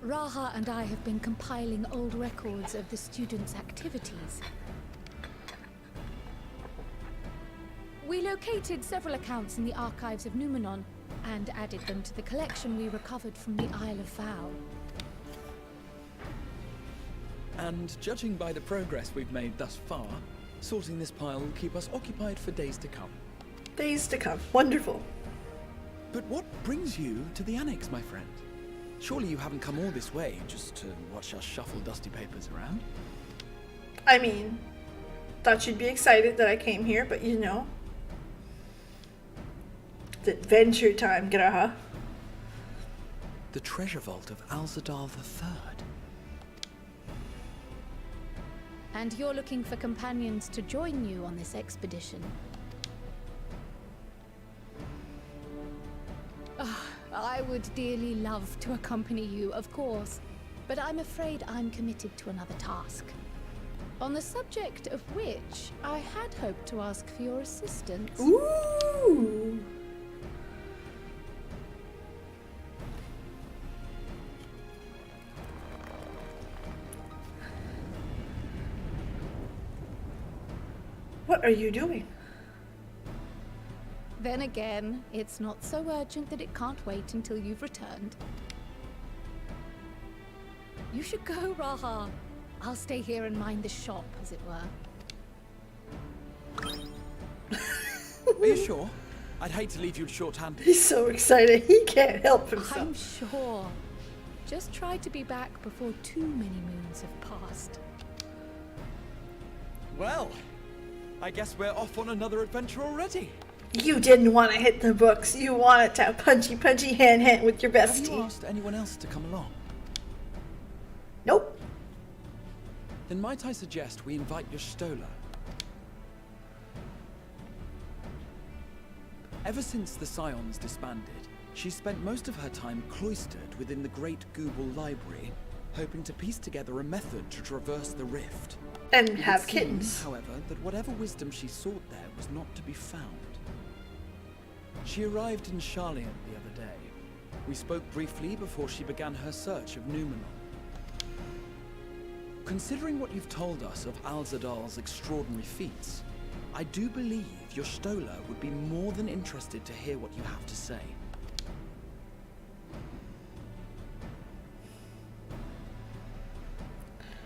Raha and I have been compiling old records of the students' activities. We located several accounts in the archives of Numenon and added them to the collection we recovered from the Isle of Vow. And judging by the progress we've made thus far, sorting this pile will keep us occupied for days to come. Days to come. Wonderful. But what brings you to the annex, my friend? Surely you haven't come all this way just to watch us shuffle dusty papers around? I mean, thought you'd be excited that I came here, but you know. It's adventure time, Graha. The treasure vault of Alzadal III. And you're looking for companions to join you on this expedition. I would dearly love to accompany you, of course, but I'm afraid I'm committed to another task. On the subject of which, I had hoped to ask for your assistance. Ooh! What are you doing? Then again, it's not so urgent that it can't wait until you've returned. You should go, Raha. I'll stay here and mind the shop, as it were. Are you sure? I'd hate to leave you short-handed. He's so excited, he can't help himself. I'm sure. Just try to be back before too many moons have passed. Well, I guess we're off on another adventure already. You didn't want to hit the books. You wanted to punchy hand with your bestie. Have you asked anyone else to come along? Nope. Then might I suggest we invite your Stola? Ever since the Scions disbanded, she spent most of her time cloistered within the Great Google Library, hoping to piece together a method to traverse the rift. And It have would seem, kittens. however, that whatever wisdom she sought there was not to be found. She arrived in Charlian the other day. We spoke briefly before she began her search of Numenon. Considering what you've told us of Alzadal's extraordinary feats, I do believe your Stola would be more than interested to hear what you have to say.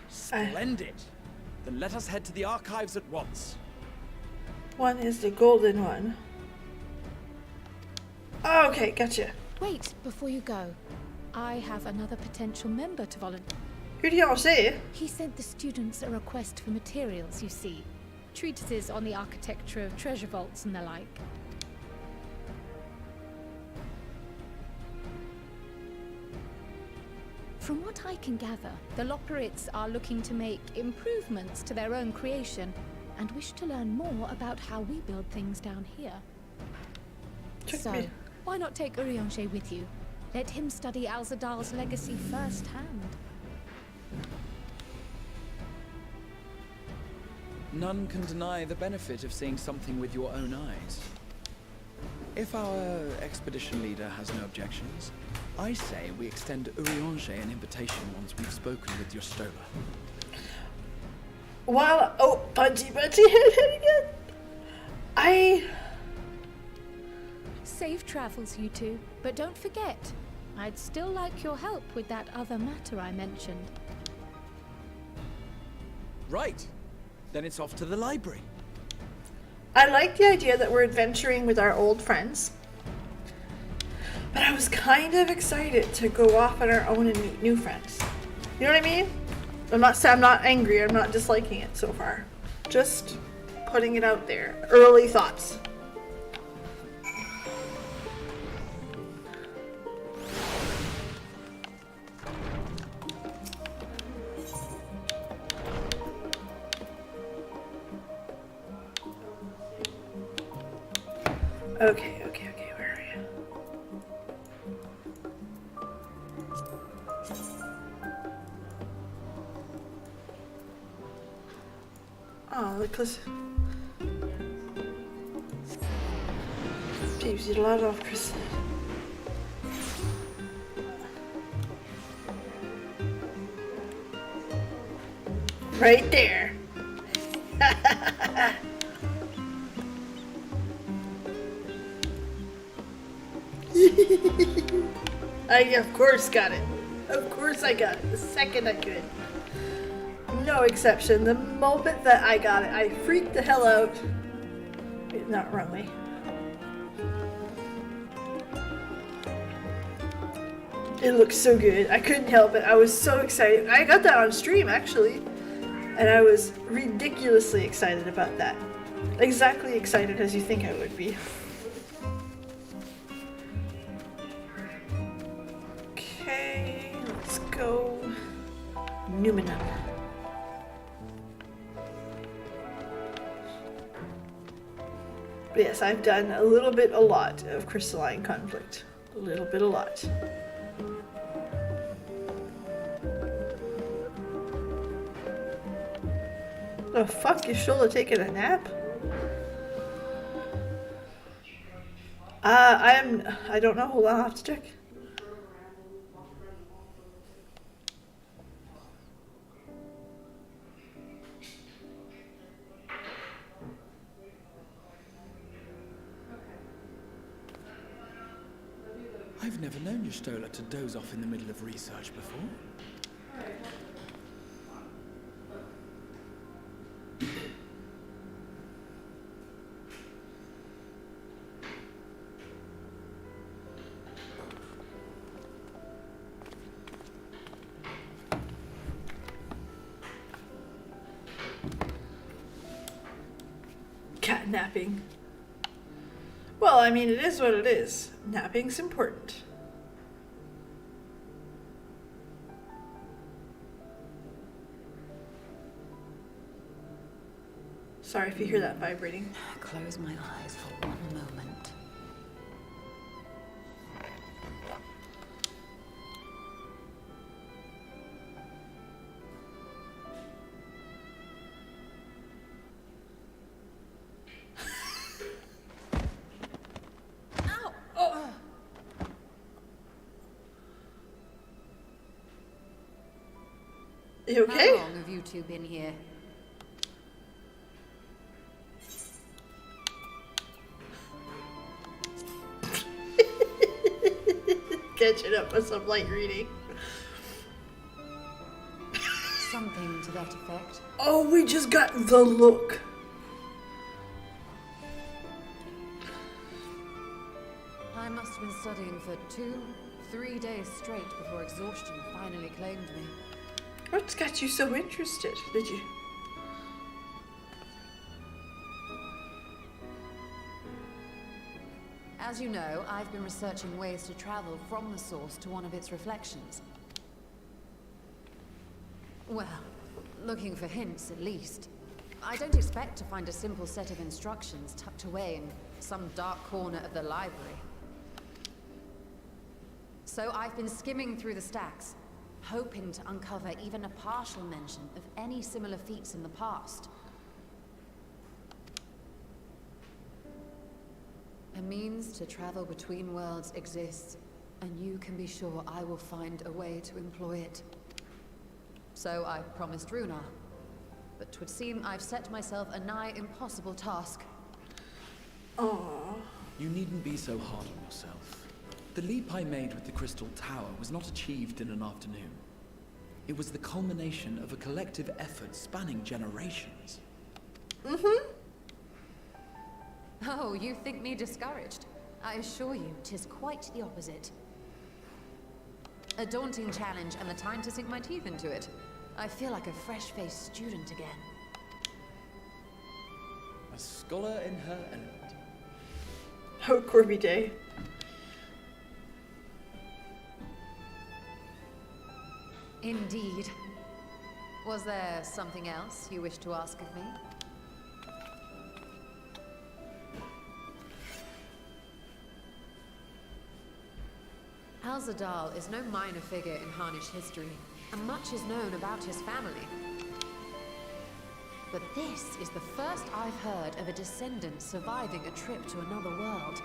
Splendid! Then let us head to the archives at once. One is the golden one. Oh, okay, gotcha. Wait, before you go. I have another potential member to volunteer. Who do y'all say? He sent the students a request for materials, you see. Treatises on the architecture of treasure vaults and the like. From what I can gather, the Loporrits are looking to make improvements to their own creation and wish to learn more about how we build things down here. So, why not take Urianger with you? Let him study Alzadal's legacy firsthand. None can deny the benefit of seeing something with your own eyes. If our expedition leader has no objections, I say we extend Urianger an invitation once we've spoken with your Stola. Well, oh, punchy hit again. Safe travels, you two. But don't forget, I'd still like your help with that other matter I mentioned. Right. Then it's off to the library. I like the idea that we're adventuring with our old friends. But I was kind of excited to go off on our own and meet new friends. You know what I mean? I'm not angry, I'm not disliking it so far. Just putting it out there. Early thoughts. Okay, where are you? Oh, look, Chris. Peebs, you lot off, Chris. Right there. I of course got it. Of course I got it. The second I could. No exception. The moment that I got it, I freaked the hell out. Wait, not wrong way. It looks so good. I couldn't help it. I was so excited. I got that on stream actually. And I was ridiculously excited about that. Exactly excited as you think I would be. Okay, let's go. Numenum. But yes, I've done a lot of crystalline conflict. A lot. The fuck is Shola taking a nap? I don't know. Hold on, I'll have to check. I've never known your Stola to doze off in the middle of research before. Cat napping. Well, I mean, it is what it is. Napping's important. Sorry if you hear that vibrating. Close my eyes for one moment. You okay? How long have you two been here? Catching up with some light reading. Something to that effect. Oh, we just got the look. I must have been studying for 2, 3 days straight before exhaustion finally claimed me. What's got you so interested? Did you? As you know, I've been researching ways to travel from the source to one of its reflections. Well, looking for hints at least. I don't expect to find a simple set of instructions tucked away in some dark corner of the library. So I've been skimming through the stacks, hoping to uncover even a partial mention of any similar feats in the past. A means to travel between worlds exists, and you can be sure I will find a way to employ it. So I promised Runa, but 'twould seem I've set myself a nigh impossible task. Aww. You needn't be so hard on yourself. The leap I made with the Crystal Tower was not achieved in an afternoon. It was the culmination of a collective effort spanning generations. Oh, you think me discouraged? I assure you, 'tis quite the opposite. A daunting challenge and the time to sink my teeth into it. I feel like a fresh-faced student again. A scholar in her element. Oh, Corby Day. Indeed. Was there something else you wish to ask of me? Alzadal is no minor figure in Harnish history, and much is known about his family. But this is the first I've heard of a descendant surviving a trip to another world.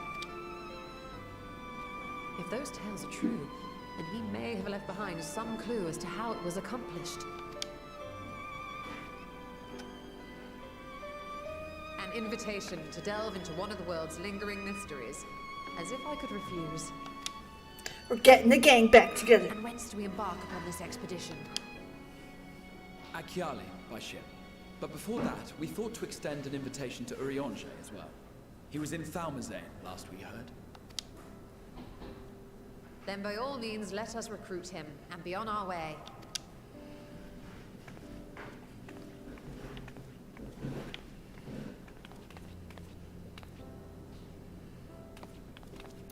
If those tales are true, then he may have left behind some clue as to how it was accomplished. An invitation to delve into one of the world's lingering mysteries. As if I could refuse. We're getting the gang back together. And whence do we embark upon this expedition? Akyali, by ship. But before that, we thought to extend an invitation to Urianger as well. He was in Thalmazane, last we heard. Then by all means, let us recruit him, and be on our way.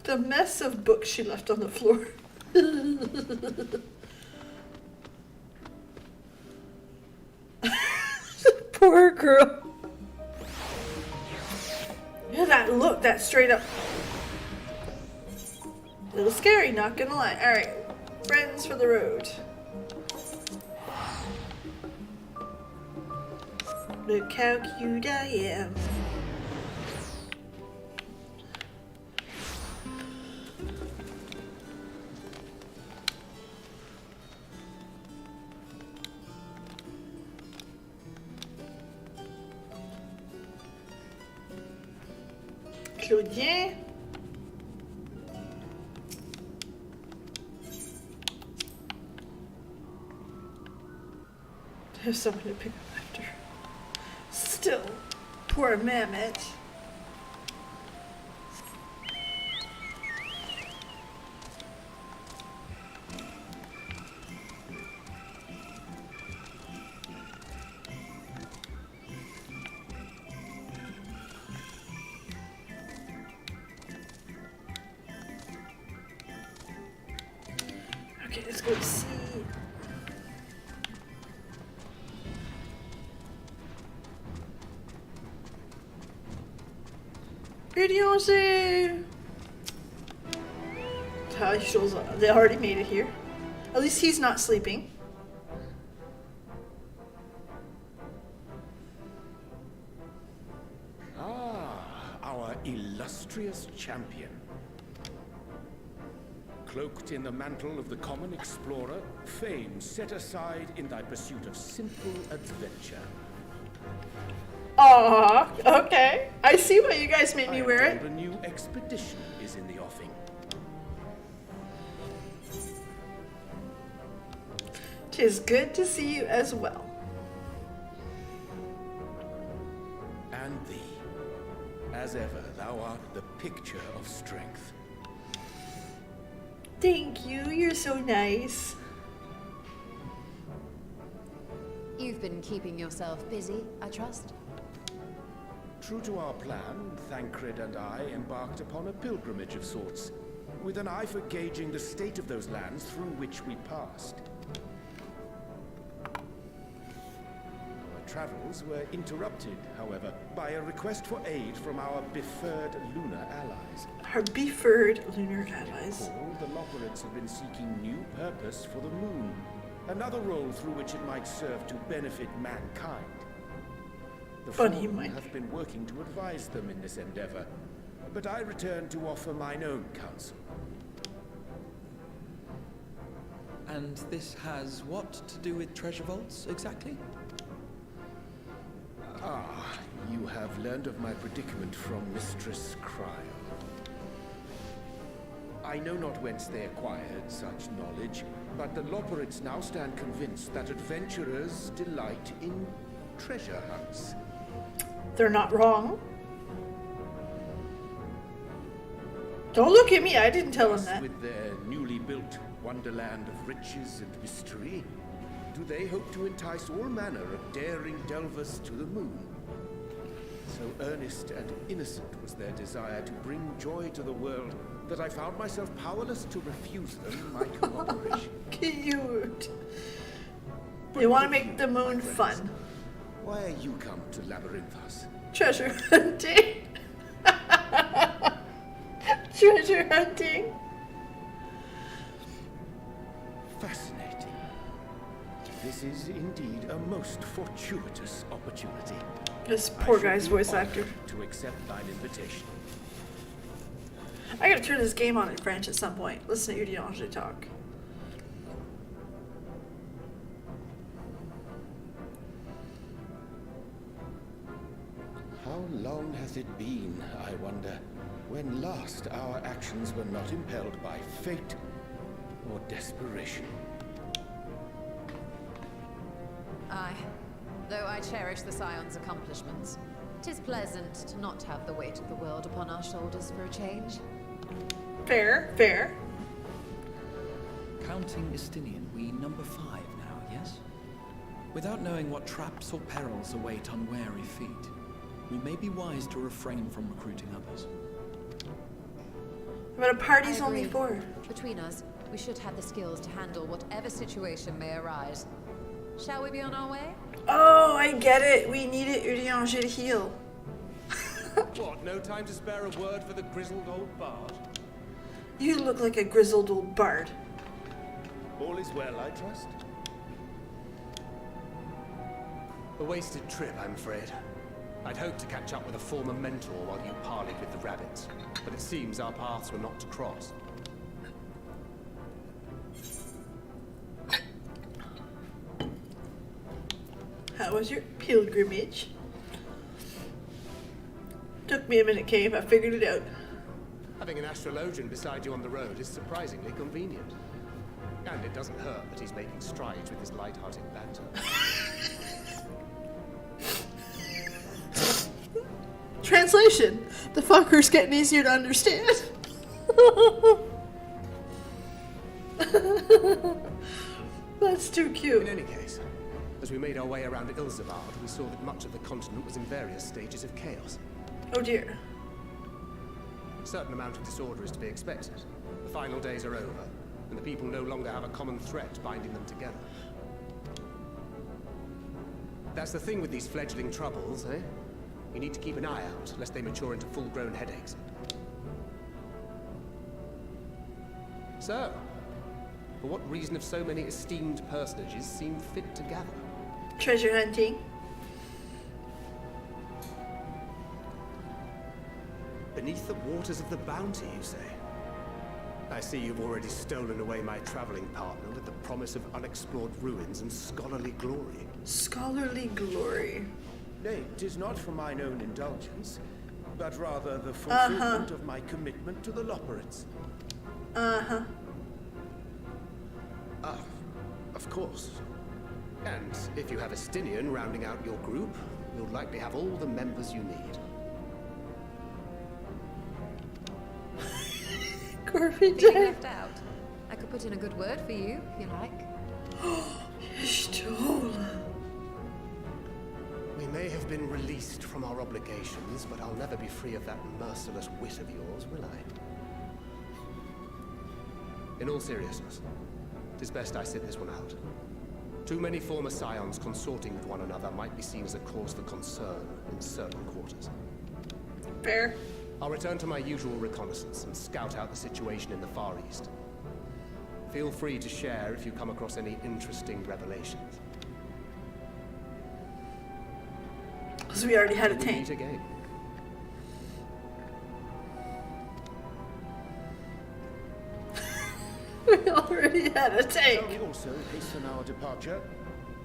The mess of books she left on the floor. Poor girl. Yeah, that look, that straight up. A little scary, not gonna lie. Alright, friends for the road. Look how cute I am. Claudien. There's someone to pick up after. Still, poor Mammoth. Okay, let's go see. Urianger! How he shows up. They already made it here. At least he's not sleeping. Ah, our illustrious champion. Cloaked in the mantle of the common explorer, fame set aside in thy pursuit of simple adventure. Aw, okay. I see why you guys made me wear it. A new expedition is in the offing. 'Tis good to see you as well. And thee, as ever, thou art the picture of strength. Thank you, you're so nice. You've been keeping yourself busy, I trust? True to our plan, Thancred and I embarked upon a pilgrimage of sorts, with an eye for gauging the state of those lands through which we passed. Our travels were interrupted, however, by a request for aid from our befurred lunar allies. Our befurred lunar allies. All the Loperids have been seeking new purpose for the moon, another role through which it might serve to benefit mankind. The Funny, Fallen Mike. have been working to advise them in this endeavor, but I return to offer mine own counsel. And this has what to do with treasure vaults, exactly? Ah, you have learned of my predicament from Mistress Cryo. I know not whence they acquired such knowledge, but the Loperids now stand convinced that adventurers delight in treasure hunts. They're not wrong. Don't look at me, I didn't tell them that. With their newly built wonderland of riches and mystery, do they hope to entice all manner of daring delvers to the moon? So earnest and innocent was their desire to bring joy to the world that I found myself powerless to refuse them my cooperation. Cute. They want to make the moon fun. Why are you come to Labyrinthos? Treasure hunting. Treasure hunting. Fascinating. This is indeed a most fortuitous opportunity. This poor guy's voice actor. To accept thine invitation. I gotta turn this game on in French at some point. Listen to Udiange talk. How long hath it been, I wonder, when last our actions were not impelled by fate or desperation? Aye. Though I cherish the Scion's accomplishments, 'tis pleasant to not have the weight of the world upon our shoulders for a change. Fair, fair. Counting Istinian, we number 5 now, yes? Without knowing what traps or perils await unwary feet, we may be wise to refrain from recruiting others. But a party's I only agree. 4. Between us, we should have the skills to handle whatever situation may arise. Shall we be on our way? Oh, I get it. We needed Udiange to heal. What, no time to spare a word for the grizzled old bard? You look like a grizzled old bard. All is well, I trust? A wasted trip, I'm afraid. I'd hoped to catch up with a former mentor while you parleyed with the rabbits, but it seems our paths were not to cross. How was your pilgrimage? Took me a minute, Cave. I figured it out. Having an astrologian beside you on the road is surprisingly convenient. And it doesn't hurt that he's making strides with his light-hearted banter. Translation. The fucker's getting easier to understand. That's too cute. In any case, as we made our way around Ilzavard, we saw that much of the continent was in various stages of chaos. Oh dear. A certain amount of disorder is to be expected. The final days are over, and the people no longer have a common threat binding them together. That's the thing with these fledgling troubles, eh? You need to keep an eye out, lest they mature into full-grown headaches. So, for what reason have so many esteemed personages seemed fit to gather? Treasure hunting. Beneath the waters of the bounty, you say? I see you've already stolen away my traveling partner with the promise of unexplored ruins and scholarly glory. Scholarly glory. Nay, 'tis not for mine own indulgence, but rather the fulfillment of my commitment to the Loperids. Uh-huh. Of course. And if you have Estinian rounding out your group, you'll likely have all the members you need. Corby Being Jack. left out. put in a good word for you, if you like. We may have been released from our obligations, but I'll never be free of that merciless wit of yours, will I? In all seriousness, it is best I sit this one out. Too many former scions consorting with one another might be seen as a cause for concern in certain quarters. Fair. I'll return to my usual reconnaissance and scout out the situation in the Far East. Feel free to share if you come across any interesting revelations. Because we already had a We'll tank. meet again. We already had a tank. Shall we also hasten our departure?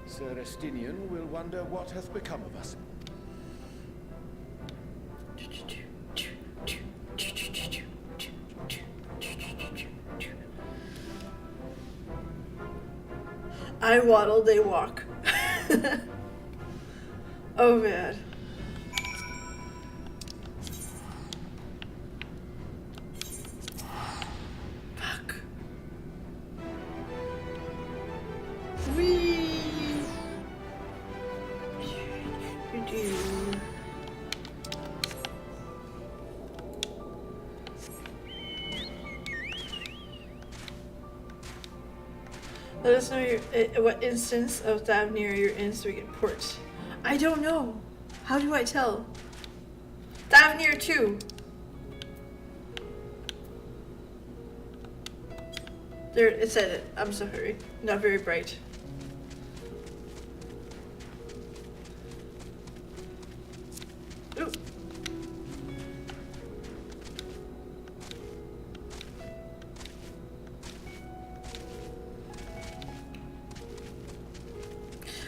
Sir Estinian will wonder what hath become of us. I waddle, they walk. Oh man. Fuck. Whee! Let us know what instance of Thavnir you're in so we can port. I don't know. How do I tell? Thavnir 2. There, it said it. I'm sorry. Not very bright. Ooh.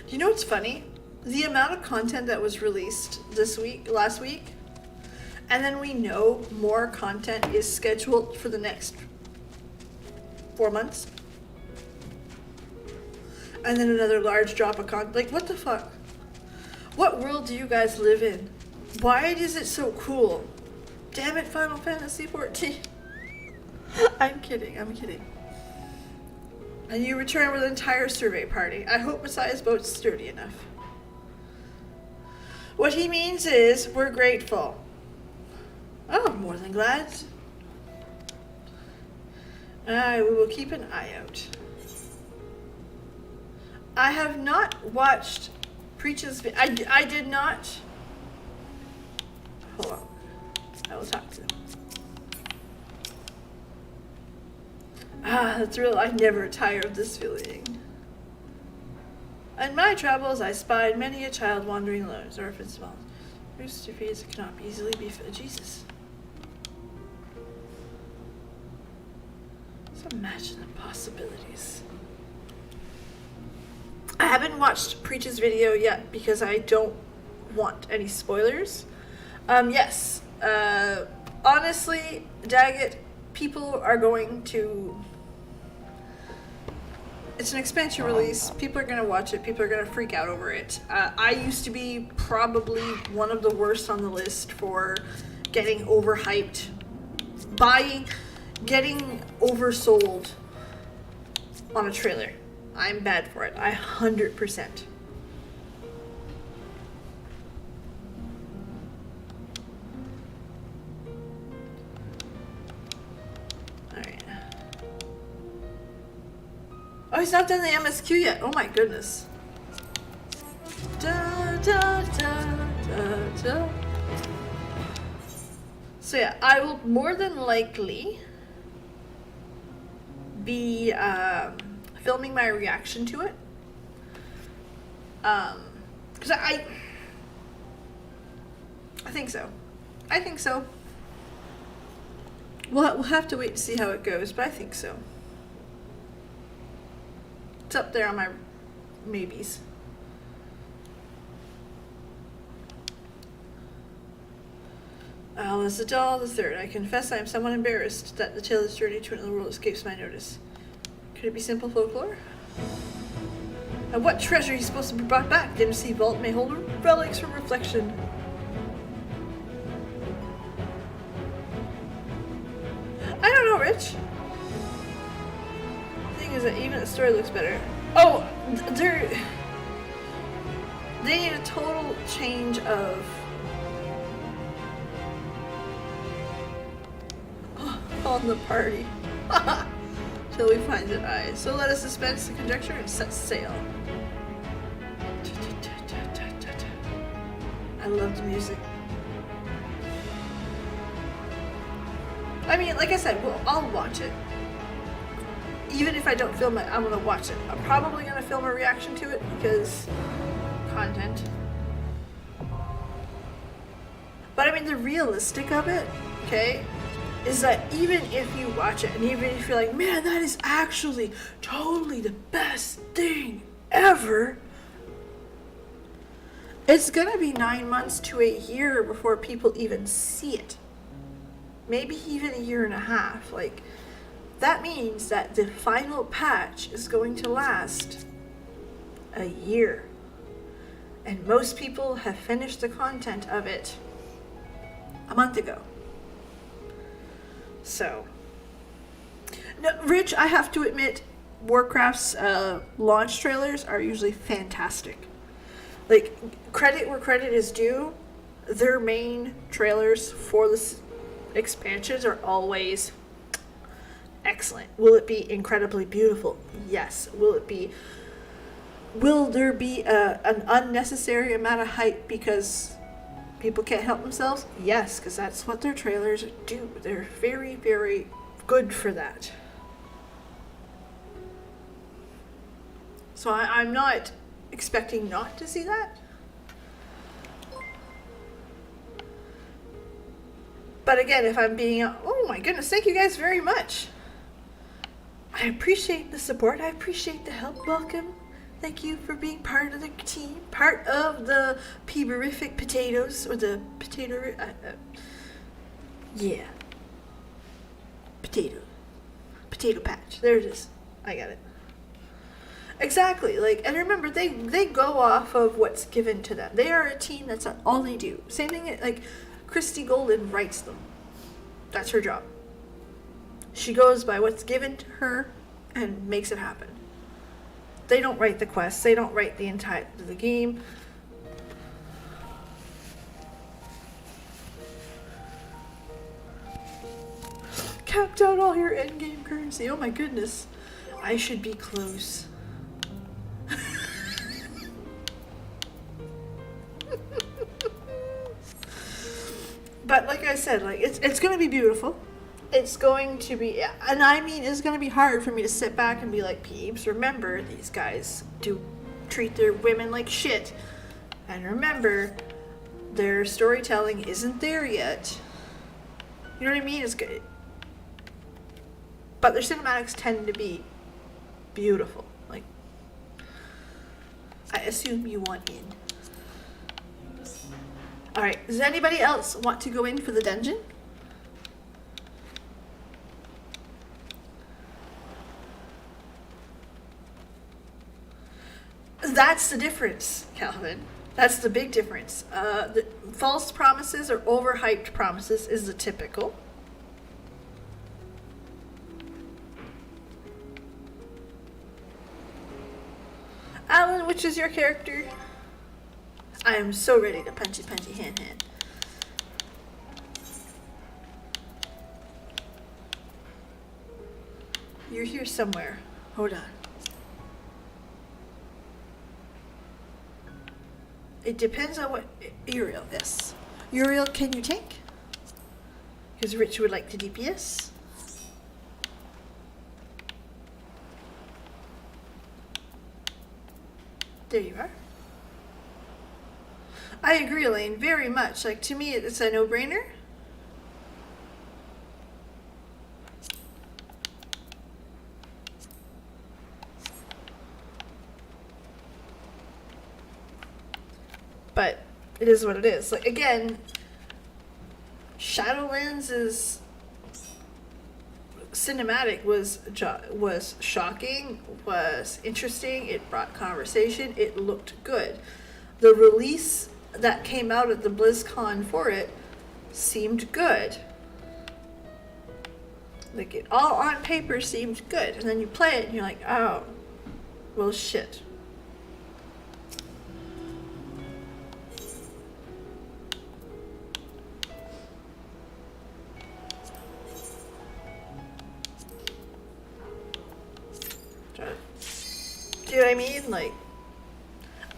You know what's funny? The amount of content that was released last week, and then we know more content is scheduled for the next 4 months. And then another large drop of content. Like, what the fuck? What world do you guys live in? Why is it so cool? Damn it, Final Fantasy XIV. I'm kidding, I'm kidding. And you return with an entire survey party. I hope Messiah's boat's sturdy enough. What he means is, we're grateful. Oh, more than glad. We will keep an eye out. I have not watched Preach's I did not. Hold on. I will talk to him. That's real. I never tire of this feeling. In my travels, I spied many a child wandering alone, as orphans well. Rooster feeds cannot easily be Jesus. Just imagine the possibilities. I haven't watched Preach's video yet because I don't want any spoilers. Yes. Honestly, Daggett, people are going to... It's an expansion release. People are going to watch it. People are going to freak out over it. I used to be probably one of the worst on the list for getting overhyped. Getting oversold on a trailer. I'm bad for it. 100%. Alright. Oh, he's not done the MSQ yet. Oh my goodness. Da, da, da, da, da. So yeah, I will more than likely be filming my reaction to it. Because I think so. I think so. We'll have to wait to see how it goes, but I think so. It's up there on my maybes. As the doll, the third, I confess I am somewhat embarrassed that the tale of journey to another world escapes my notice. Could it be simple folklore? And what treasure is supposed to be brought back? The MC vault may hold relics for reflection. I don't know, Rich. is that even the story looks better. Oh, they need a total change of on the party. Till we find an eye. So let us dispense the conjecture and set sail. I love the music. I mean, like I said, I'll watch it. Even if I don't film it, I'm gonna watch it. I'm probably gonna film a reaction to it because content. But I mean, the realistic of it, okay, is that even if you watch it and even if you're like, man, that is actually totally the best thing ever, it's gonna be 9 months to a year before people even see it. Maybe even a year and a half. Like, that means that the final patch is going to last a year. And most people have finished the content of it a month ago. So, no, Rich, I have to admit, Warcraft's launch trailers are usually fantastic. Like, credit where credit is due, their main trailers for the expansions are always excellent. Will it be incredibly beautiful? Yes. Will there be an unnecessary amount of hype because people can't help themselves? Yes, because that's what their trailers do. They're very, very good for that. So I'm not expecting not to see that. But again, if I'm being, oh my goodness, thank you guys very much. I appreciate the support. I appreciate the help. Welcome. Thank you for being part of the team, part of the Peeberific potatoes, or the potato, yeah. Potato patch. There it is. I got it. Exactly. Like, and remember, they go off of what's given to them. They are a team. That's all they do. Same thing. Like, Christy Golden writes them. That's her job. She goes by what's given to her and makes it happen. They don't write the quests. They don't write the entire the game. Capped out all your endgame currency. Oh my goodness. I should be close. But like I said, like it's going to be beautiful. It's going to be, and I mean, it's going to be hard for me to sit back and be like, Peebs, remember, these guys do treat their women like shit. And remember, their storytelling isn't there yet. You know what I mean? It's good. But their cinematics tend to be beautiful. Like, I assume you want in. Alright, does anybody else want to go in for the dungeon? That's the difference, Calvin. That's the big difference. The false promises or overhyped promises is the typical. Alan, which is your character? I am so ready to punchy hand. You're here somewhere. Hold on. It depends on what Uriel is. Uriel, can you tank? Because Rich would like to DPS. There you are. I agree, Elaine, very much. Like, to me, it's a no-brainer. But it is what it is. Like, again, Shadowlands' cinematic was shocking, was interesting, it brought conversation, it looked good. The release that came out at the BlizzCon for it seemed good. Like, it all on paper seemed good, and then you play it and you're like, oh, well, shit. Do you know what I mean? Like,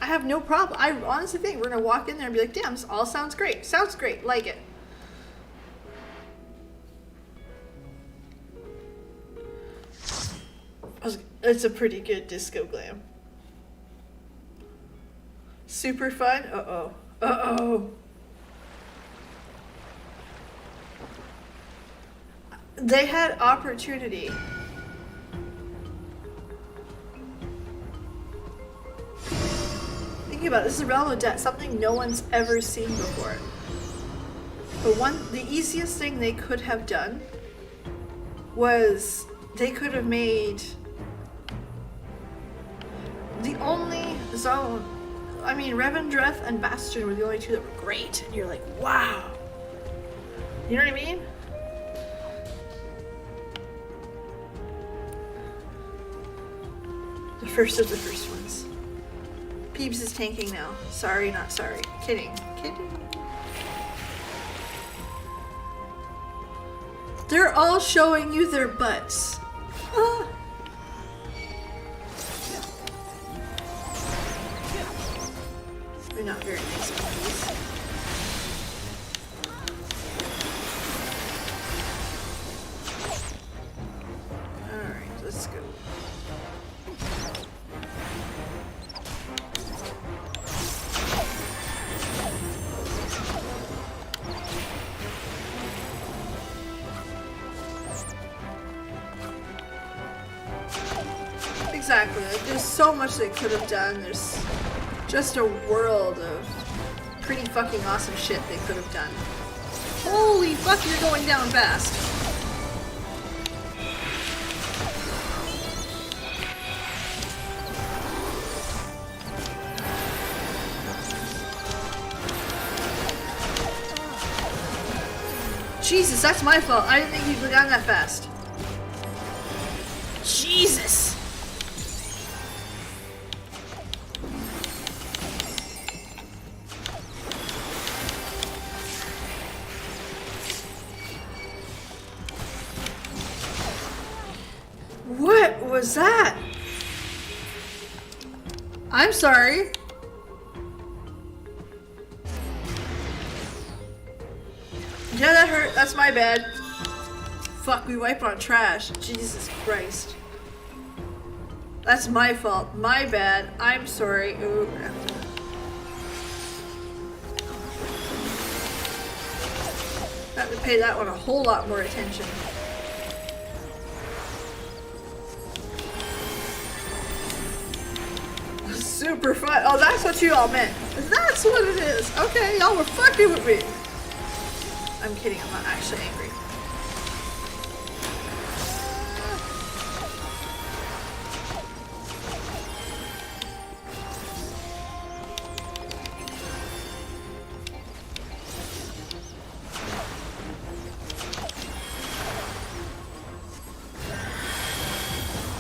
I have no problem. I honestly think we're gonna walk in there and be like, damn, this all sounds great. Sounds great. Like it. It's a pretty good disco glam. Super fun. Uh-oh. Uh-oh. They had opportunity. Think about it. This is a realm of death, something no one's ever seen before. But the easiest thing they could have done was they could have made the only zone. I mean, Revendreth and Bastion were the only two that were great, and you're like, wow. You know what I mean? The first of the first ones. Peebs is tanking now. Sorry, not sorry. Kidding. Kidding. They're all showing you their butts. Ah. They're not very nice monkeys. Alright, let's go. Exactly. Like, there's so much they could have done. There's just a world of pretty fucking awesome shit they could have done. Holy fuck, you're going down fast. Jesus, that's my fault. I didn't think you'd go down that fast. Jesus! What was that? I'm sorry. Yeah, that hurt. That's my bad. Fuck, we wiped on trash. Jesus Christ. That's my fault. My bad. I'm sorry. Ooh. I have to pay that one a whole lot more attention. Super fun. Oh, that's what you all meant. That's what it is. Okay, y'all were fucking with me. I'm kidding. I'm not actually angry.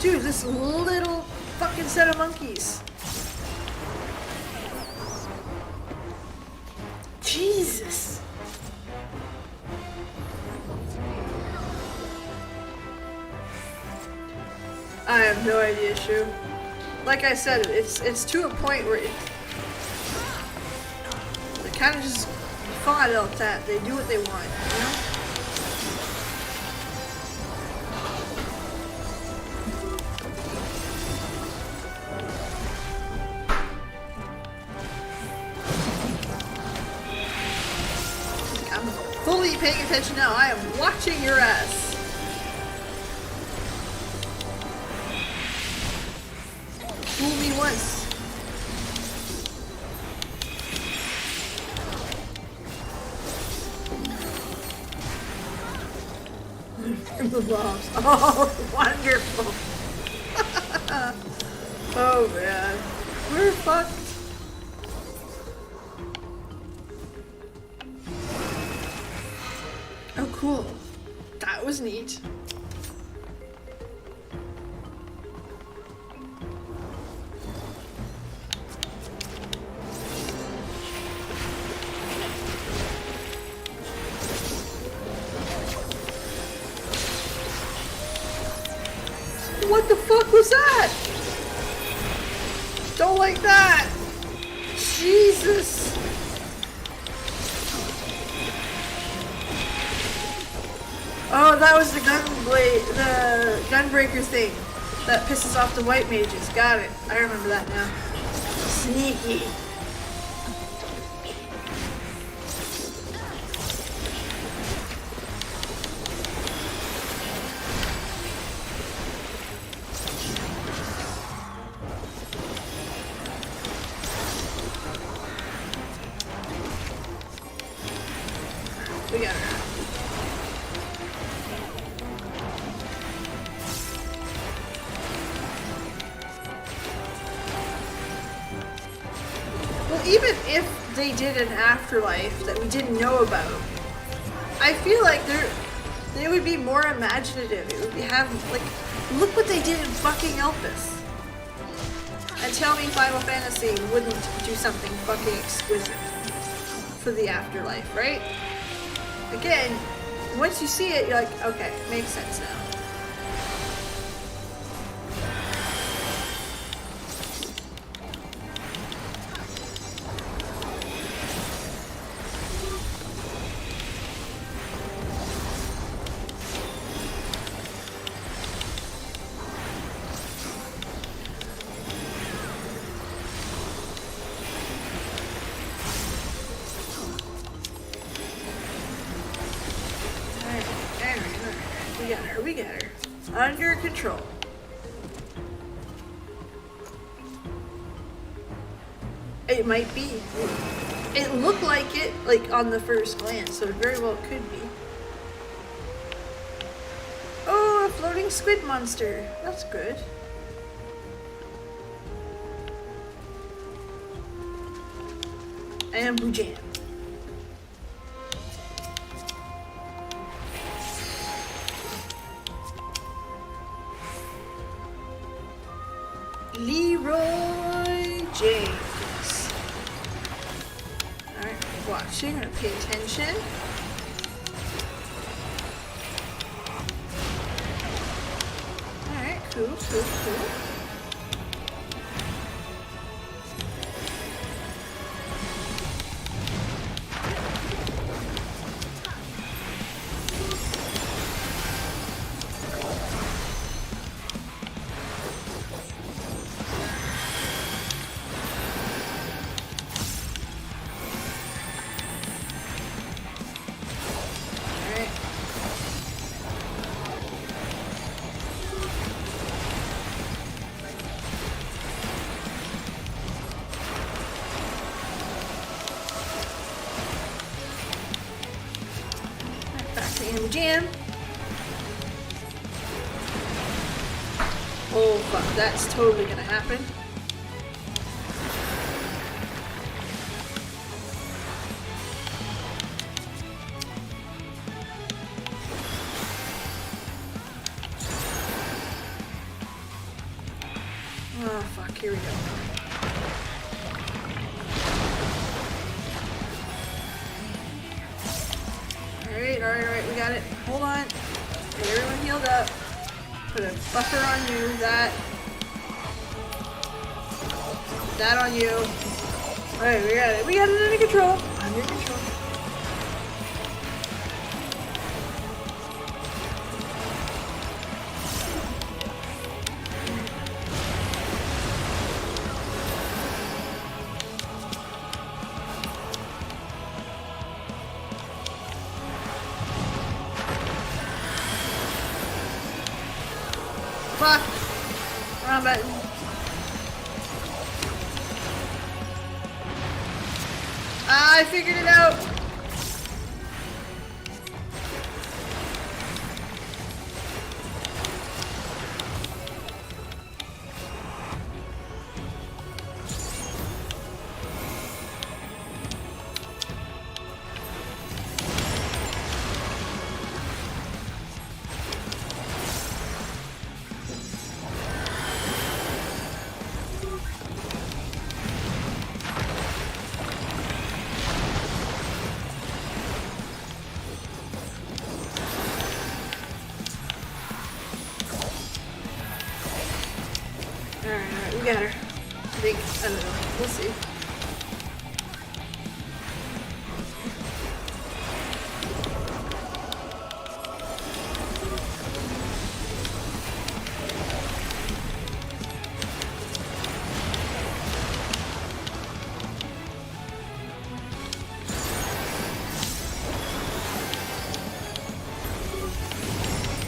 Dude, this little fucking set of monkeys. Jesus. I have no idea, Shu. Like I said, it's to a point where they kind of just fought out that they do what they want, you know? Fully paying attention now. I am watching your ass. Fool me once. The bombs. Oh, wonderful. Oh man. We're fucked. Oh, cool. That was neat. what the fuck was that? Don't like that. Jesus. Oh, that was the gunbreaker thing that pisses off the white mages. Got it. I remember that now. Sneaky. We got her. Well, even if they did an afterlife that we didn't know about, I feel like they would be more imaginative. It would be like, look what they did in fucking Elpis. And tell me Final Fantasy wouldn't do something fucking exquisite for the afterlife, right? Again, once you see it, you're like, okay, it makes sense now. We got her. Under control. It might be. It looked like it, like on the first glance, so it very well could be. Oh, a floating squid monster. That's good. And Bujam. Leroy James. Alright, watching, I'm gonna pay attention. Alright, cool. Jam. Oh fuck, that's totally gonna happen. Oh fuck, here we go. Alright, we got it. Hold on. Get everyone healed up. Put a buffer on you, that on you. Alright, we got it. We got it under control. Under control. Fuck! Wrong button. I figured it out! got her. I think, I don't know. We'll see.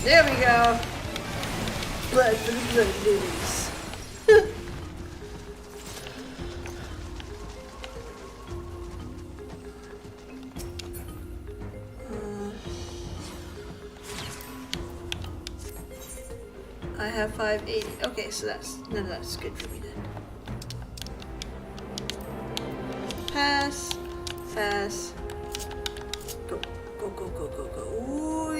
There we go. Blood for the blood lilies. I have 580. Okay, so that's good for me then. Pass. Pass. Go. Go, go, go, go, go. Ooh,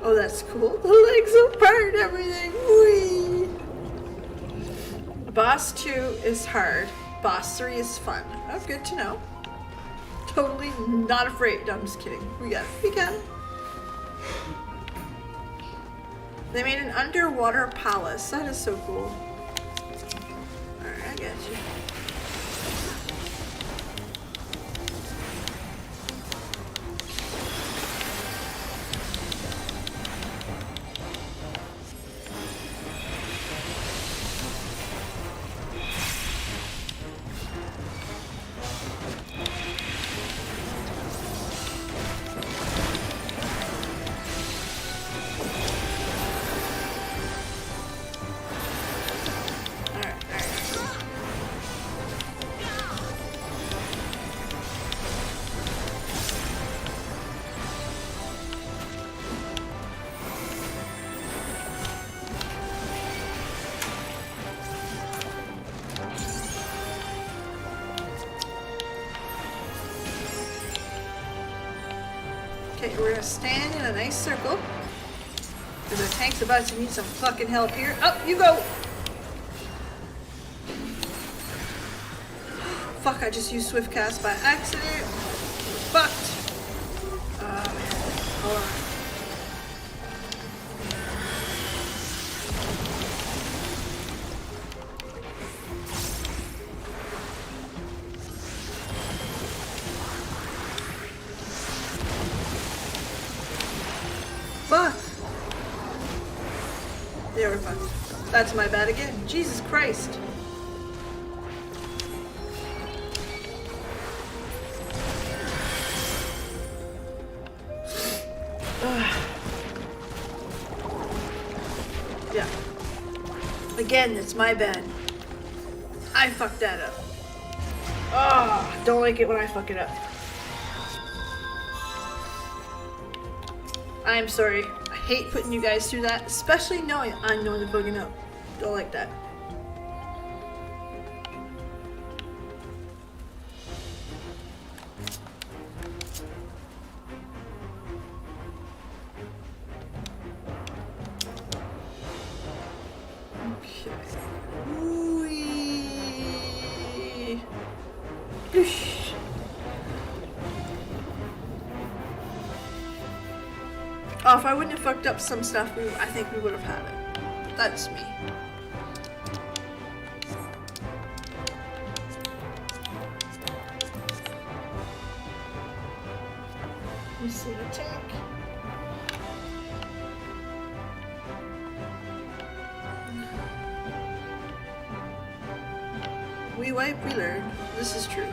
oh, that's cool. The legs apart, everything. Whee! Boss 2 is hard. Boss 3 is fun. Oh, good to know. Totally not afraid. No, I'm just kidding. We got it. We got it. They made an underwater palace. That is so cool. Alright, I got you. Okay, we're gonna stand in a nice circle. Because our tank's about to need some fucking help here. Up you go! Fuck, I just used Swift Cast by accident. Fucked. Hold on. Fuck! There, we're fucked. That's my bad again. Jesus Christ. Yeah. Again, it's my bad. I fucked that up. Oh, don't like it when I fuck it up. I'm sorry. I hate putting you guys through that, especially knowing I'm knowing the fucking up. Don't like that. Okay. Whee. Boosh. Oh, if I wouldn't have fucked up some stuff, I think we would have had it. That's me. Let me see the tank. We wipe, we learn. This is true.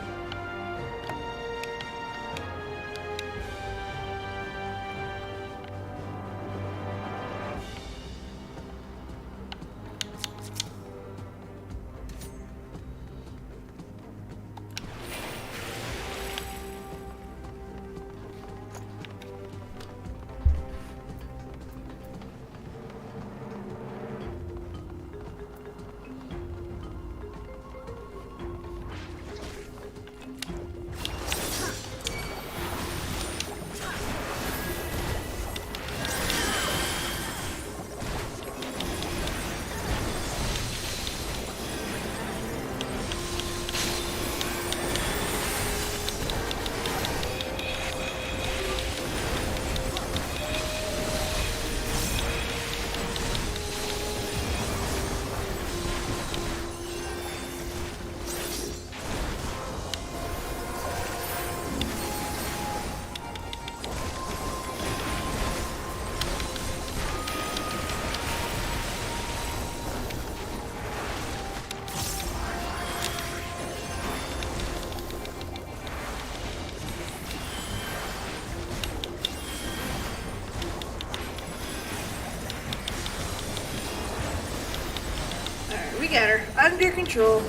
got her. Under control.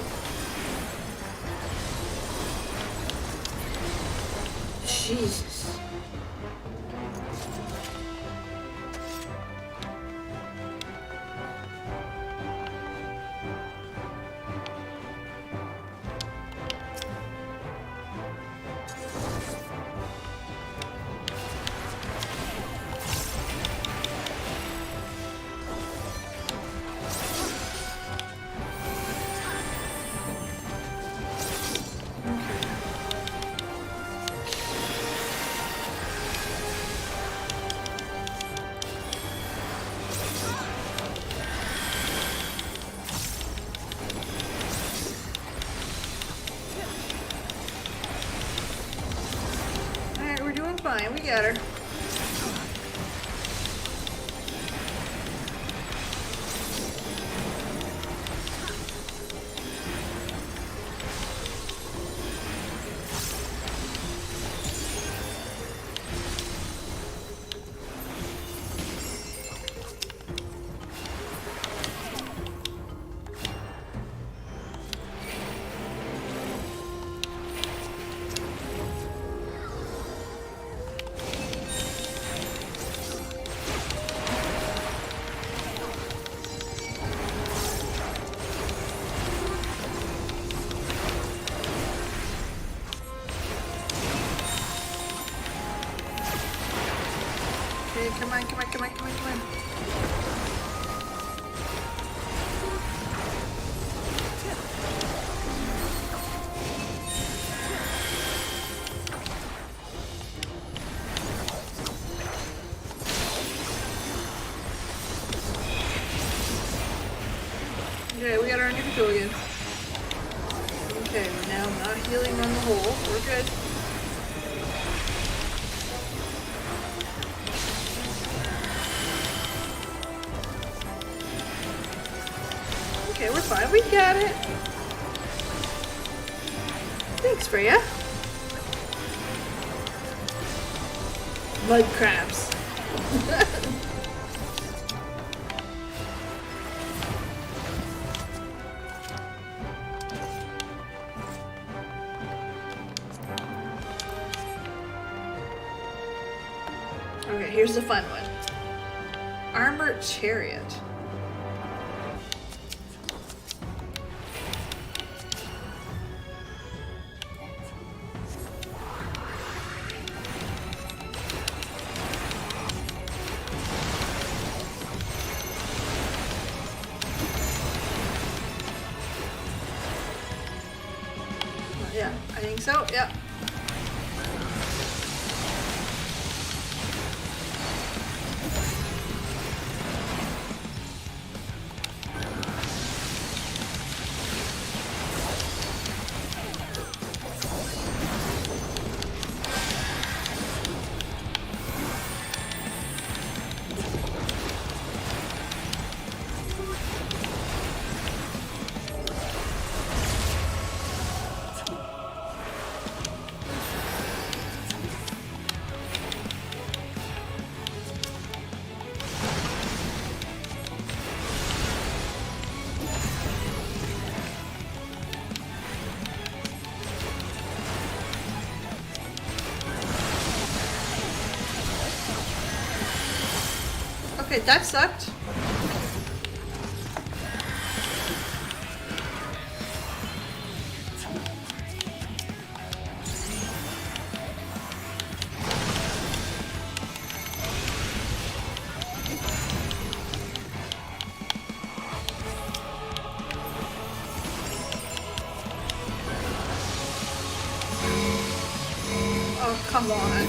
Jesus. Alright, we're doing fine. We got her. Okay, come on, come on, come on, come on, come on. Okay, we got our under control again. Okay, we're now not healing on the hole. We're good. Okay, we're fine. We got it. Thanks, Freya. Mud crabs. Okay, here's the fun one. Armored chariot. Yeah, I think so. Yeah. Okay, that sucked. Oh, come on.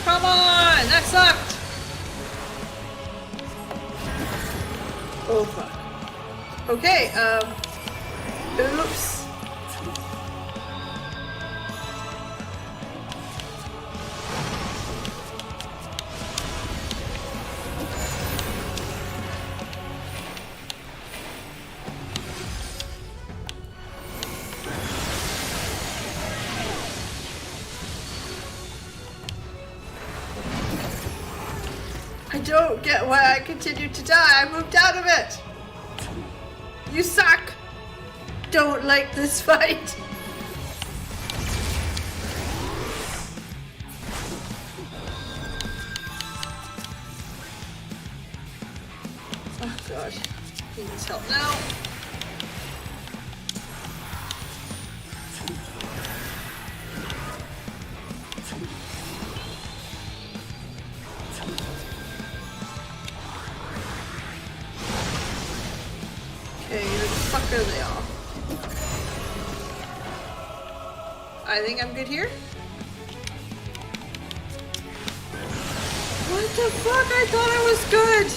Come on! That sucked! Oh, fuck. Okay, oops. I don't get why I continue to die. I moved out of it. You suck. Don't like this fight. Oh god. He needs help now. Okay, where the fuck are they all? I think I'm good here. What the fuck? I thought I was good!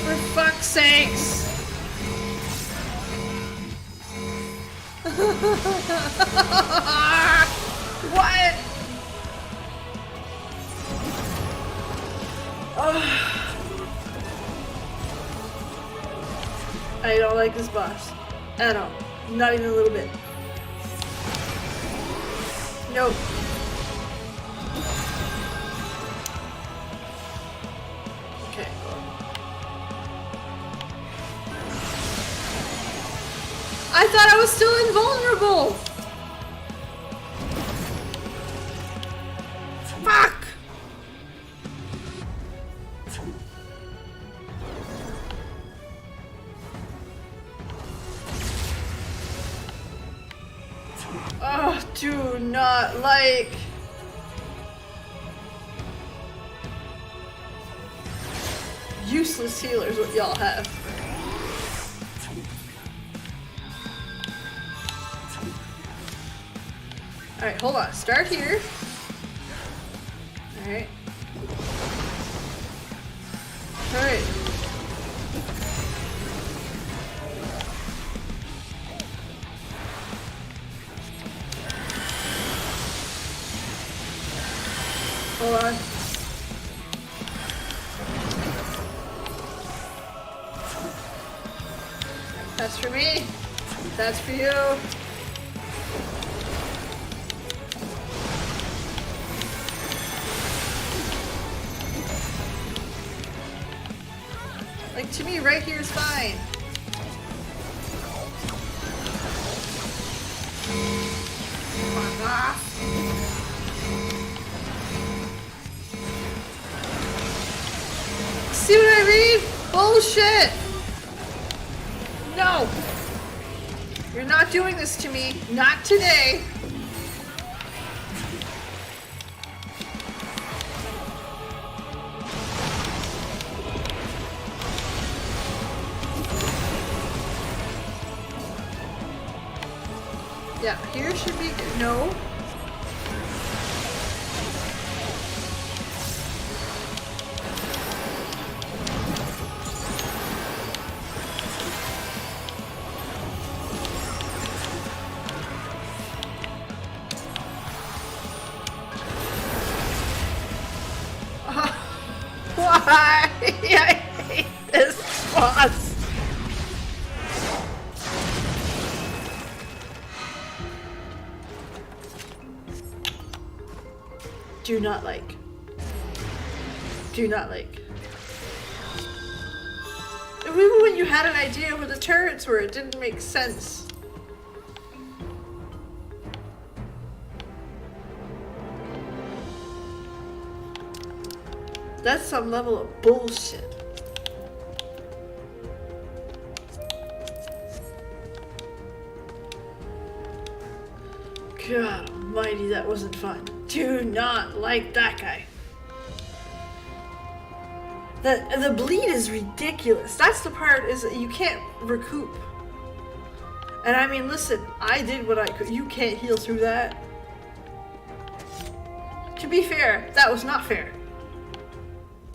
For fuck's sakes! What? I don't like this boss at all. Not even a little bit. Nope. Okay. I thought I was still invulnerable! Fuck! Oh, do not like... useless healers what y'all have. Alright, hold on. Start here. Alright. Alright. Hold on. That's for me. That's for you. Like, to me, right here is fine. Fuck off. See what I mean? Bullshit! No! You're not doing this to me. Not today. Yeah, here should be good. No. Why? I hate this boss. Do not like. Do not like. Even when you had an idea where the turrets were, it didn't make sense. That's some level of bullshit. God almighty, that wasn't fun. Do not like that guy. The bleed is ridiculous. That's the part, is that you can't recoup. And I mean, listen, I did what I could. You can't heal through that. To be fair, that was not fair.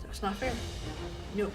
That was not fair. No.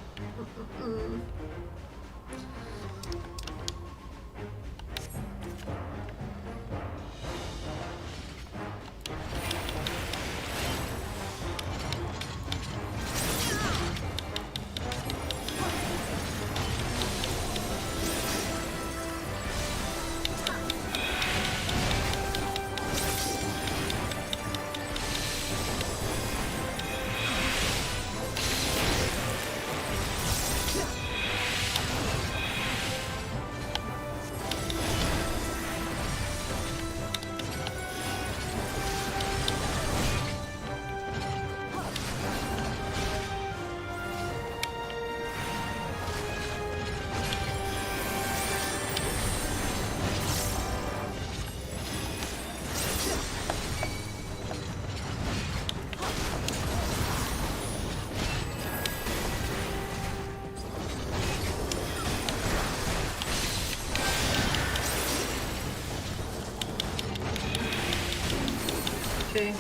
okay.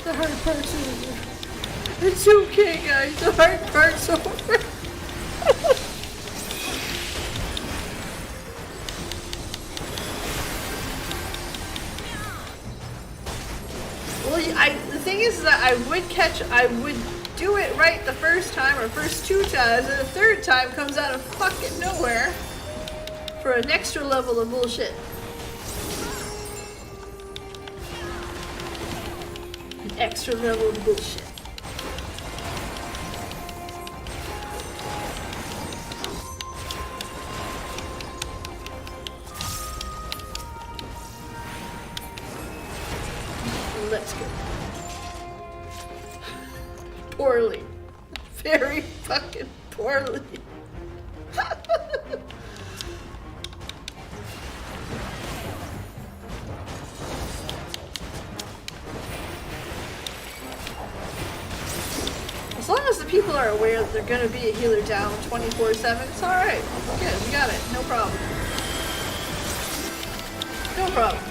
The hard part's over. It's okay, guys. The hard part's over. Well, the thing is that I would do it right the first time or first 2 times, and the third time comes out of fucking nowhere for an extra level of bullshit. An extra level of bullshit. Let's go. Poorly. Very fucking poorly. As long as the people are aware that they're gonna be a healer down 24/7, it's alright. Good, we got it. No problem. No problem.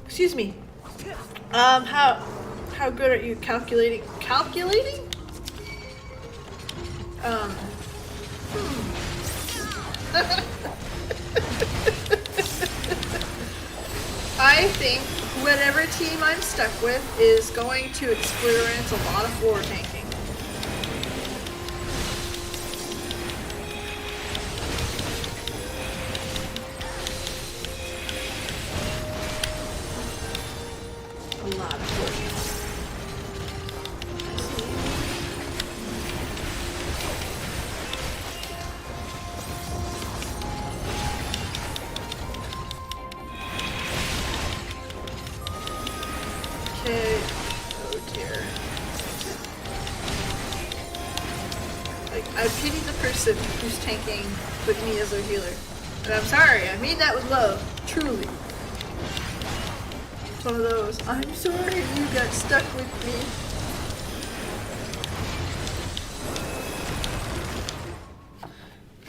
Excuse me. How good are you calculating? Calculating? I think whatever team I'm stuck with is going to experience a lot of floor tanking. A lot of floor tanking. Okay. Oh dear. Like, I pity the person who's tanking with me as their healer. And I'm sorry, I mean that with love. Truly. It's one of those, I'm sorry you got stuck with me.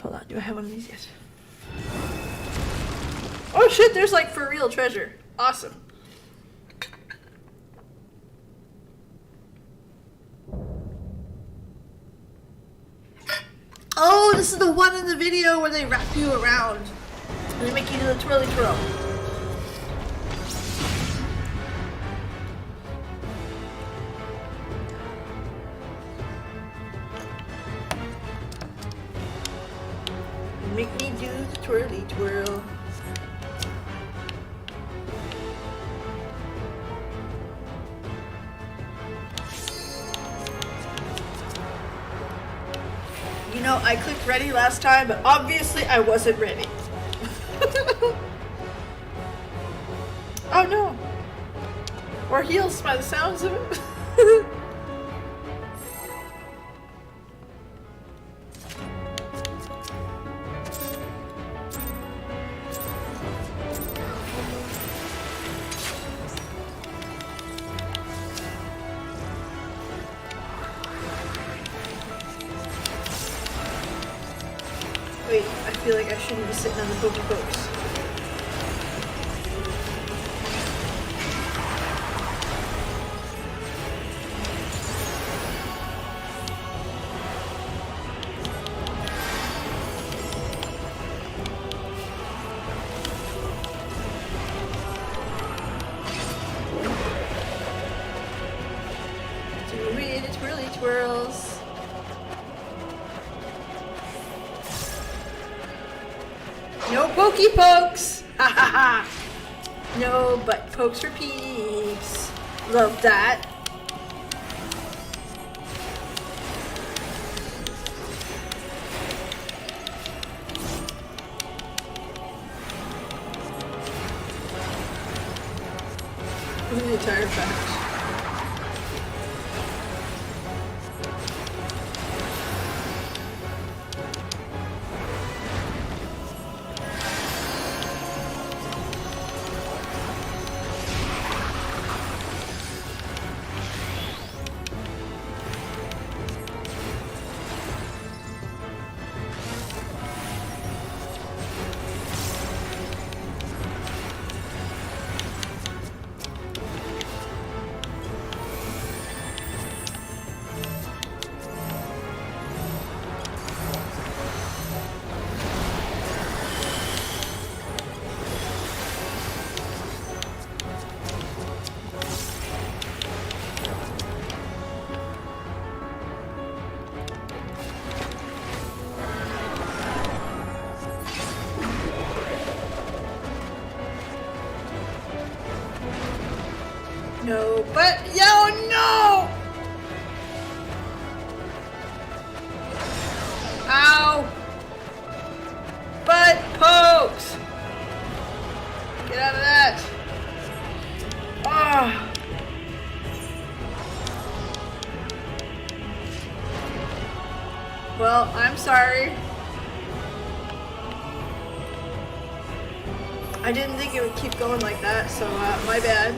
Hold on, do I have one of these yet? Oh shit, there's like for real treasure. Awesome. Oh, this is the one in the video where they wrap you around. And they make you do the twirly twirl. Make me do the twirly twirl. You know, I clicked ready last time, but obviously I wasn't ready. Oh no. Or heals by the sounds of it. Wait, I feel like I shouldn't be sitting on the pokey pokes. Do it, twirly twirls. No pokey pokes! Ha ha ha! No butt pokes for Peebs. Love that. entire fact. No, but yo, no! Ow! Butt pokes! Get out of that! Ah! Well, I'm sorry. I didn't think it would keep going like that, so my bad.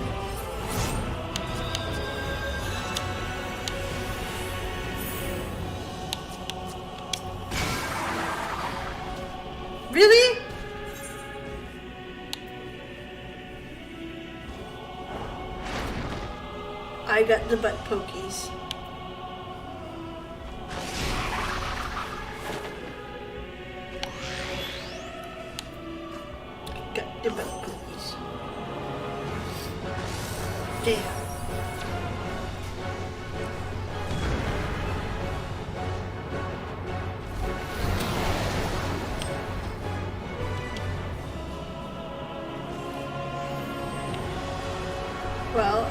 Really? I got the butt pokies. Got the butt pokies. Damn. Well,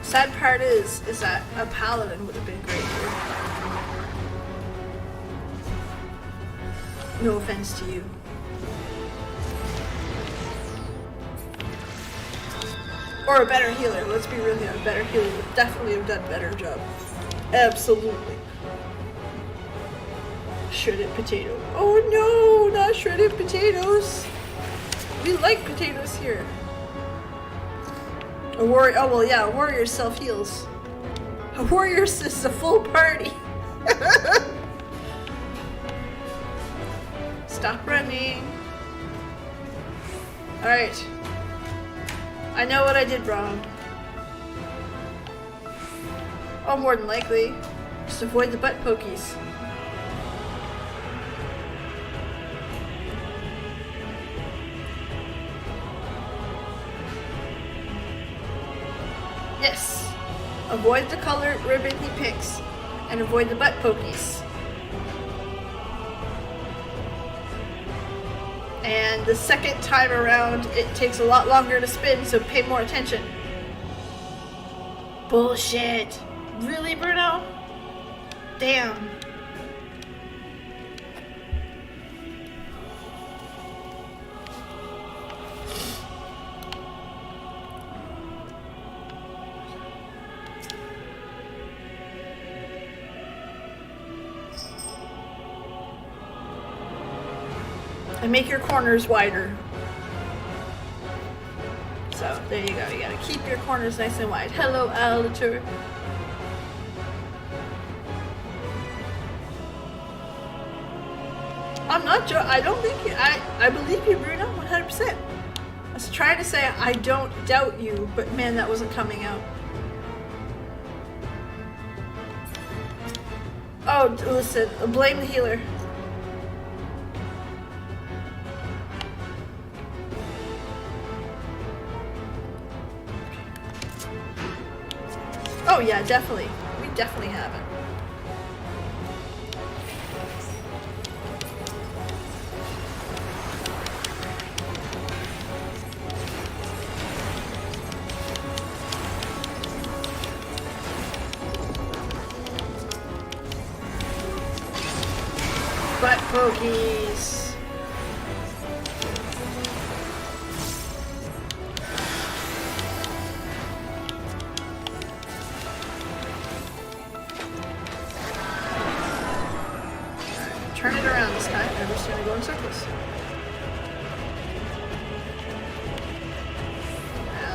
sad part is that a paladin would have been great here. No offense to you. Or a better healer, let's be real here, a better healer would definitely have done a better job. Absolutely. Shredded potato. Oh no, not shredded potatoes. We like potatoes here. A warrior. Oh well, yeah. A warrior self heals. A warrior is a full party. Stop running. All right. I know what I did wrong. Oh, more than likely. Just avoid the butt pokies. Yes. Avoid the colored ribbon he picks, and avoid the butt pokies. And the second time around, it takes a lot longer to spin, so pay more attention. Bullshit. Really, Bruno? Damn. And make your corners wider. So, there you go. You gotta keep your corners nice and wide. Hello, Alligator. I'm not joking. I don't think you. I believe you, Bruno, 100%. I was trying to say I don't doubt you, but man, that wasn't coming out. Oh, listen. Blame the healer. Oh yeah, definitely. We definitely have it. Butt pokies.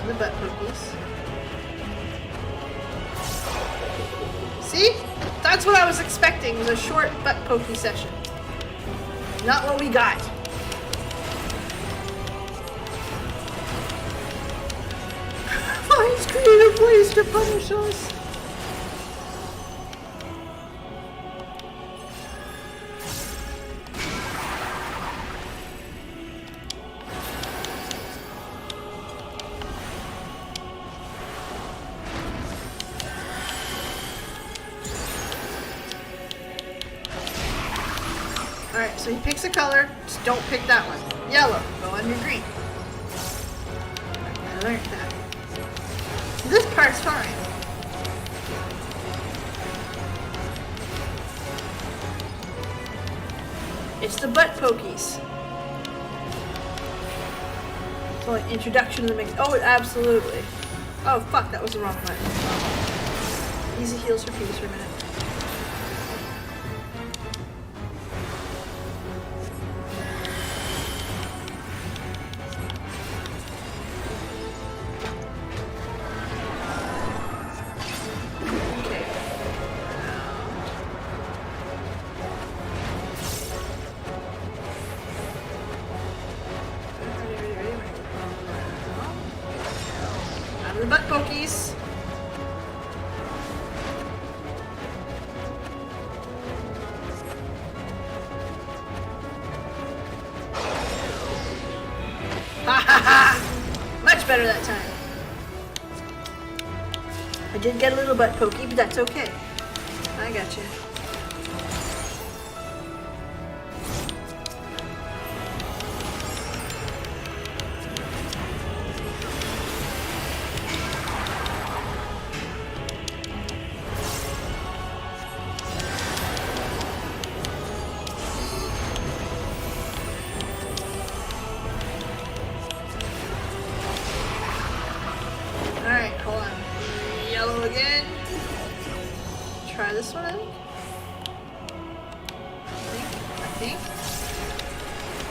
the butt pokies. See? That's what I was expecting, was a short butt pokey session. Not what we got. Finds creative ways to punish us. Alright, so he picks a color, just don't pick that one. Yellow, go under green. I learned that. This part's fine. It's the butt pokies. It's like introduction to the mix. Oh, absolutely. Oh, fuck, that was the wrong button. Easy heals for Peebs for a minute. The butt pokies. Ha ha ha! Much better that time. I did get a little butt pokey, but that's okay. I got you. Alright, hold on. Yellow again. Try this one, I think.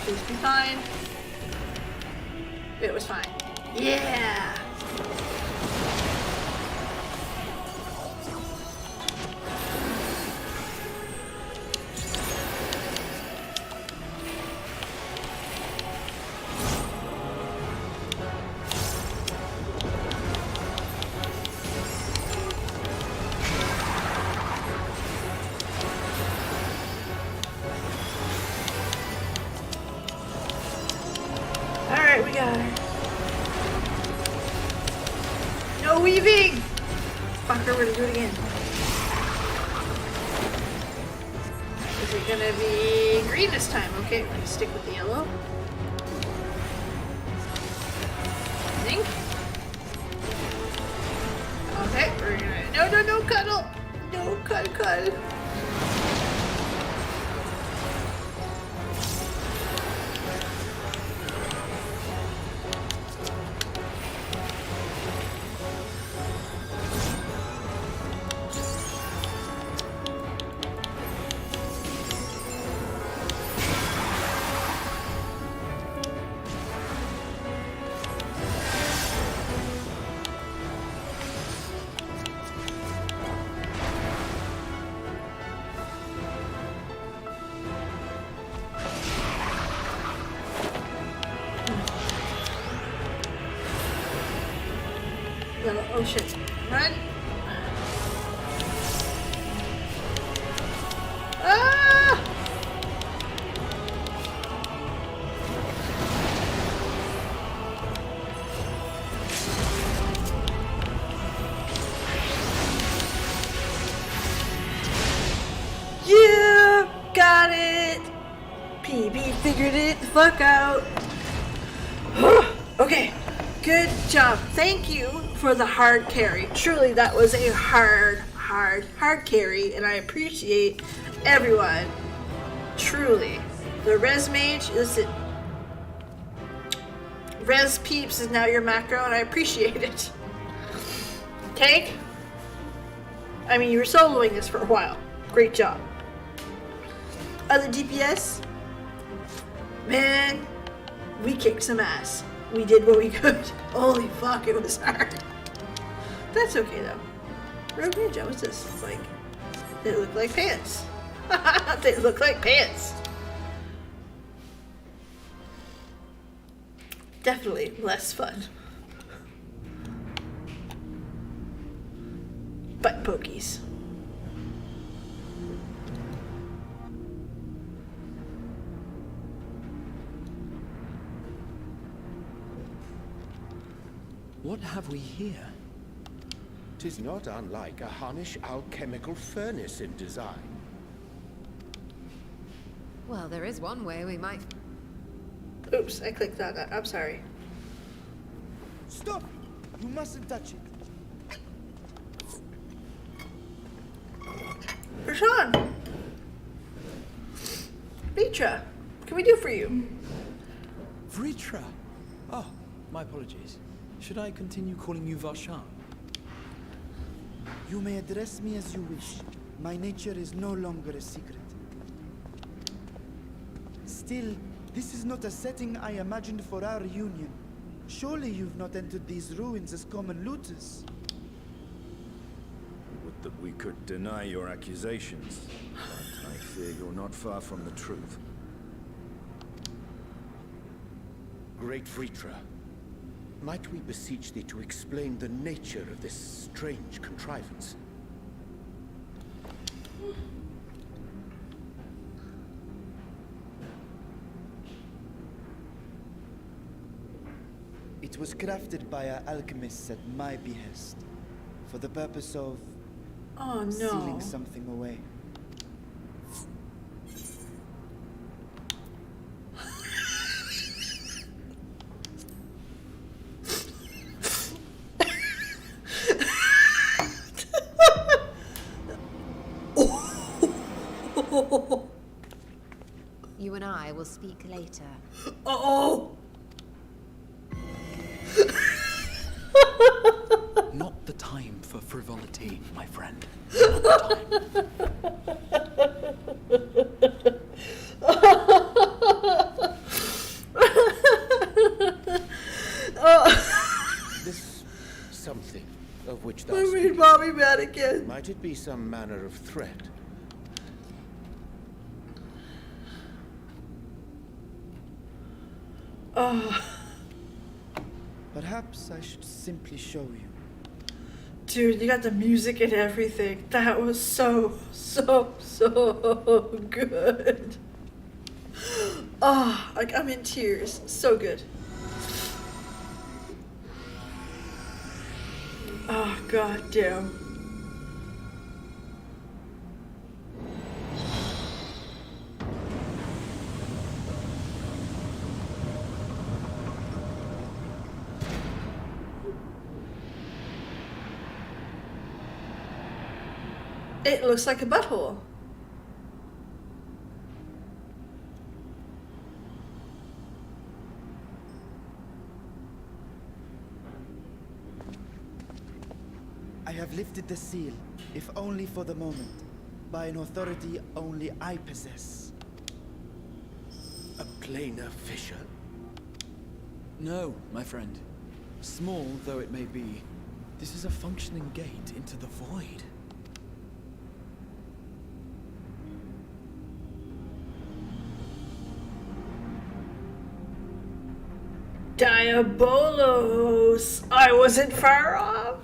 Please be fine. It was fine. Yeah! Alright, we got her. No weaving! Fucker, we're gonna do it again. Is it gonna be green this time? Okay, we're gonna stick with the yellow. I think. Okay, we're gonna... No, cuddle! No, cuddle. Yellow. Oh shit. Run! Ah! Yeah! Got it! PB figured it the fuck out. Okay. Good job. Thank you for the hard carry. Truly, that was a hard carry, and I appreciate everyone. Truly. The Res Mage, listen. Res Peeps is now your macro, and I appreciate it. Tank? I mean, you were soloing this for a while. Great job. Other DPS? Man, we kicked some ass. We did what we could. Holy fuck, it was hard. That's okay though. Rogue Ninja, what's this? It's like, they look like pants. They look like pants. Definitely less fun. Butt pokies. What have we here? 'Tis not unlike a Hunnish alchemical furnace in design. Well, there is one way we might... Oops, I clicked on that. I'm sorry. Stop! You mustn't touch it. Rashawn! Mitra, what can we do for you? Vritra! Oh, my apologies. Should I continue calling you Varshan? You may address me as you wish. My nature is no longer a secret. Still, this is not a setting I imagined for our union. Surely you've not entered these ruins as common looters. Would that we could deny your accusations, but I fear you're not far from the truth. Great Vritra, might we beseech thee to explain the nature of this strange contrivance? It was crafted by our alchemists at my behest, for the purpose of sealing something away. You and I will speak later. Oh! Not the time for frivolity, my friend. Not the This something of which thou I made speakest, Mommy mad again. might it be some manner of threat? Perhaps I should simply show you. Dude, you got the music and everything. That was so good. Oh, like I'm in tears. So good. Oh, god damn. It looks like a butthole. I have lifted the seal, if only for the moment, by an authority only I possess. A planar fissure? No, my friend. Small though it may be, this is a functioning gate into the void. Diabolos! I wasn't far off!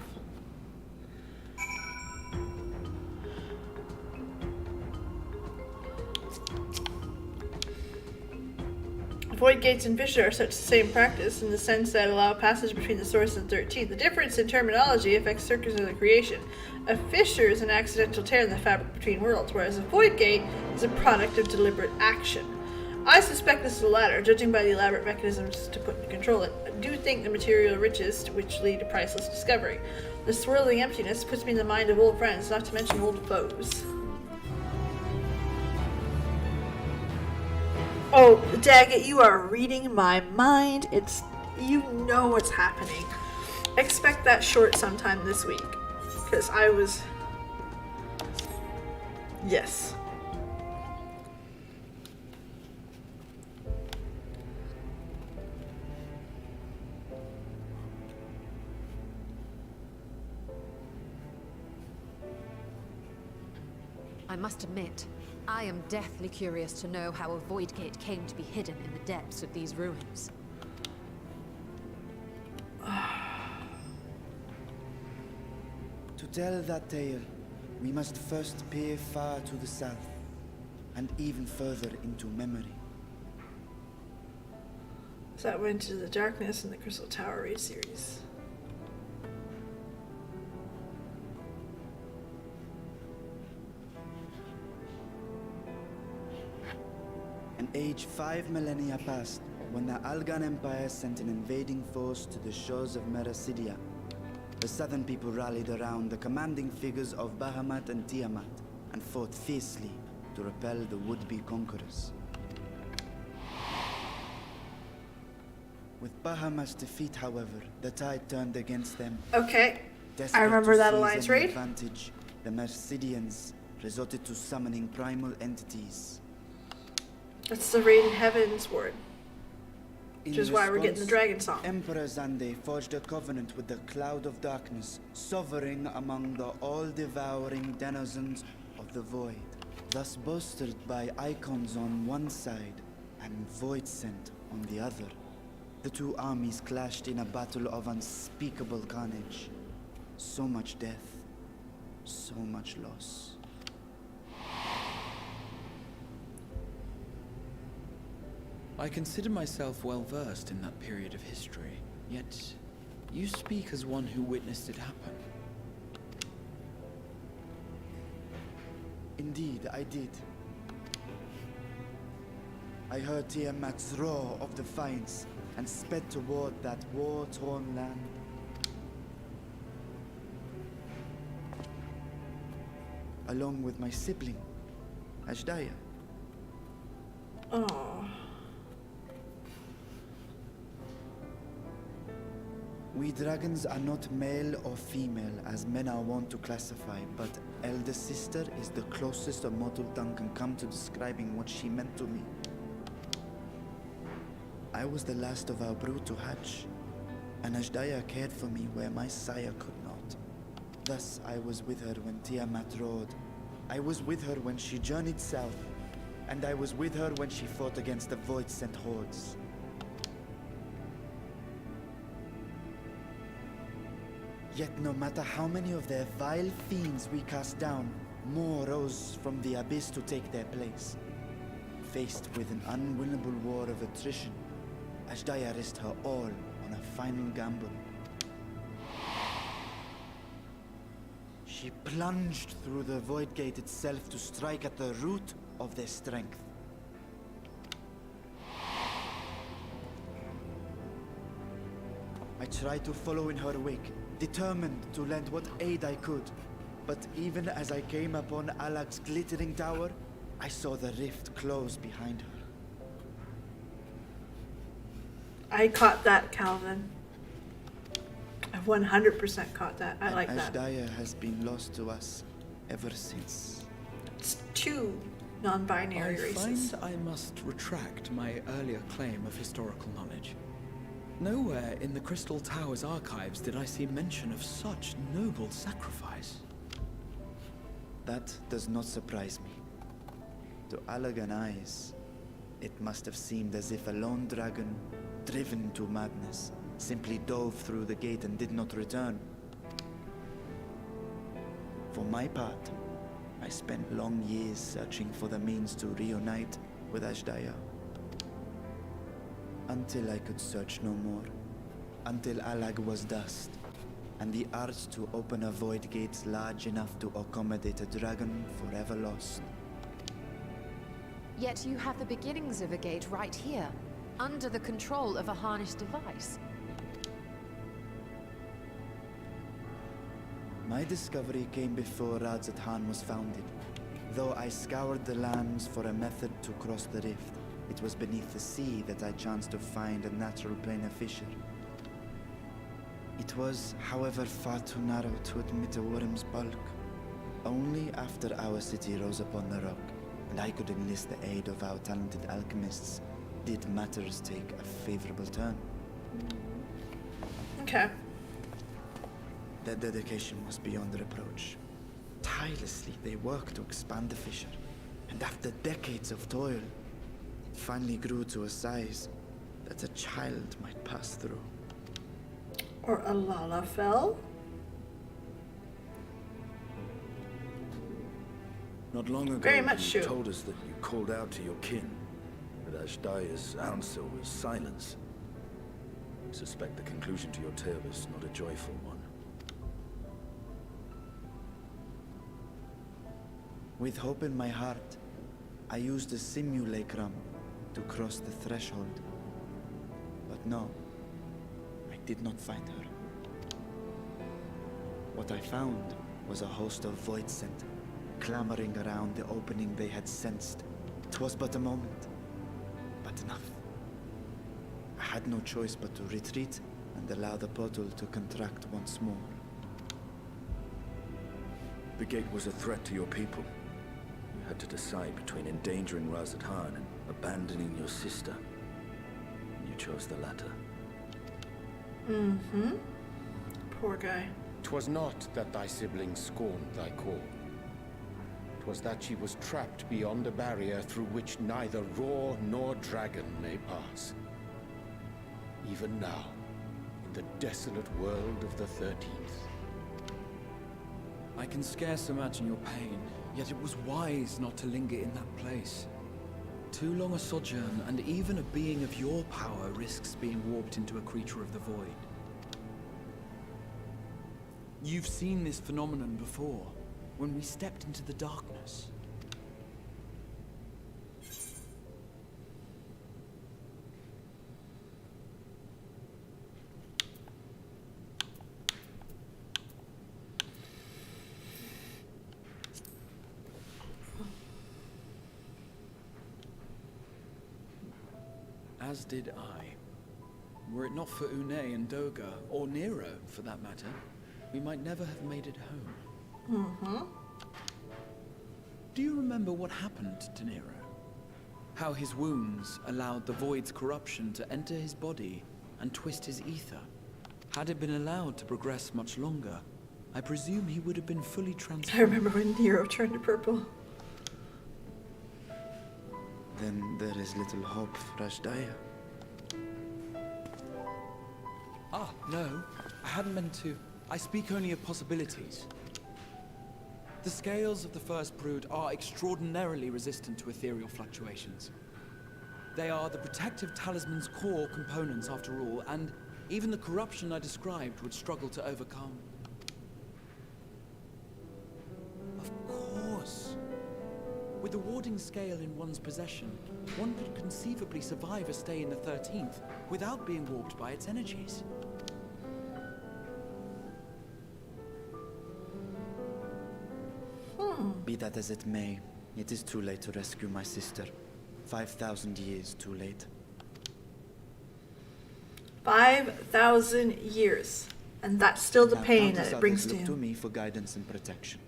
Void gates and fissure are such the same practice in the sense that allow passage between the source and 13. The difference in terminology affects circuits of the creation. A fissure is an accidental tear in the fabric between worlds, whereas a void gate is a product of deliberate action. I suspect this is the latter, judging by the elaborate mechanisms to control it. I do think the material riches which lead to priceless discovery. The swirling emptiness puts me in the mind of old friends, not to mention old foes. Oh, Daggett, you are reading my mind. You know what's happening. Expect that short sometime this week. Because I was... Yes. I must admit, I am deathly curious to know how a void gate came to be hidden in the depths of these ruins. To tell that tale, we must first peer far to the south, and even further into memory. So that went into the darkness in the Crystal Tower raid series. An age 5 millennia passed when the Algan Empire sent an invading force to the shores of Merasidia. The southern people rallied around the commanding figures of Bahamut and Tiamat and fought fiercely to repel the would-be conquerors. With Bahamut's defeat, however, the tide turned against them. Okay, Desperate I remember to that seize Alliance any raid. advantage, the Mercidians resorted to summoning primal entities. That's the raid in Heaven's Ward. In Which is why we're getting the response, dragon song. Emperor Zande forged a covenant with the Cloud of Darkness, sovereign among the all-devouring denizens of the Void, thus bolstered by icons on one side and Void Scent on the other. The two armies clashed in a battle of unspeakable carnage. So much death, so much loss. I consider myself well versed in that period of history, yet you speak as one who witnessed it happen. Indeed, I did. I heard Tiamat's roar of defiance and sped toward that war-torn land. Along with my sibling, Ashdaya. Oh. We dragons are not male or female as men are wont to classify, but elder sister is the closest a mortal tongue can come to describing what she meant to me. I was the last of our brood to hatch, and Ashdaya cared for me where my sire could not. Thus I was with her when Tiamat roared. I was with her when she journeyed south, and I was with her when she fought against the Void-sent hordes. Yet no matter how many of their vile fiends we cast down, more rose from the abyss to take their place. Faced with an unwinnable war of attrition, Ashdaya risked her all on a final gamble. She plunged through the Void Gate itself to strike at the root of their strength. I tried to follow in her wake, determined to lend what aid I could. But even as I came upon Alag's glittering tower, I saw the rift close behind her. I caught that, Calvin. I 100% caught that. I like that. Ashdaya has been lost to us ever since. It's two non-binary I races. find I must retract my earlier claim of historical knowledge. Nowhere in the Crystal Tower's archives did I see mention of such noble sacrifice. That does not surprise me. To Alagan eyes, it must have seemed as if a lone dragon, driven to madness, simply dove through the gate and did not return. For my part, I spent long years searching for the means to reunite with Ashdaya. Until I could search no more. Until Alag was dust, and the art to open a void gate large enough to accommodate a dragon forever lost. Yet you have the beginnings of a gate right here, under the control of a harnessed device. My discovery came before Radzat Han was founded. Though I scoured the lands for a method to cross the rift, it was beneath the sea that I chanced to find a natural planar fissure. It was, however, far too narrow to admit a worm's bulk. Only after our city rose upon the rock, and I could enlist the aid of our talented alchemists, did matters take a favorable turn. Okay. Their dedication was beyond reproach. Tirelessly, they worked to expand the fissure. And after decades of toil, it finally grew to a size that a child might pass through. Or a Lalafell? Not long ago, Very much you so. told us that you called out to your kin, but Ashdaya's answer was silence. I suspect the conclusion to your tale is not a joyful one. With hope in my heart, I used a simulacrum to cross the threshold. But no, I did not find her. What I found was a host of void scent, clamoring around the opening they had sensed. 'Twas but a moment, but enough. I had no choice but to retreat and allow the portal to contract once more. The gate was a threat to your people. You had to decide between endangering Razathan and abandoning your sister. You chose the latter. Mm-hmm. Poor guy. 'Twas not that thy sibling scorned thy call. 'Twas that she was trapped beyond a barrier through which neither roar nor dragon may pass. Even now, in the desolate world of the 13th. I can scarce imagine your pain, yet it was wise not to linger in that place. Too long a sojourn, and even a being of your power risks being warped into a creature of the void. You've seen this phenomenon before, when we stepped into the darkness. As did I. Were it not for Une and Doga, or Nero for that matter, we might never have made it home. Mm-hmm. Do you remember what happened to Nero? How his wounds allowed the void's corruption to enter his body and twist his ether? Had it been allowed to progress much longer, I presume he would have been fully transformed. I remember when Nero turned to purple. Then there is little hope for Ashdaya. Ah, no. I hadn't meant to. I speak only of possibilities. The scales of the First Brood are extraordinarily resistant to ethereal fluctuations. They are the protective talisman's core components after all, and even the corruption I described would struggle to overcome. Of course. With the warding scale in one's possession, one could conceivably survive a stay in the 13th without being warped by its energies. Be that as it may, it is too late to rescue my sister. 5,000 years too late. 5,000 years. And that's still the Now pain countless that it brings others to look to him. me for guidance and protection.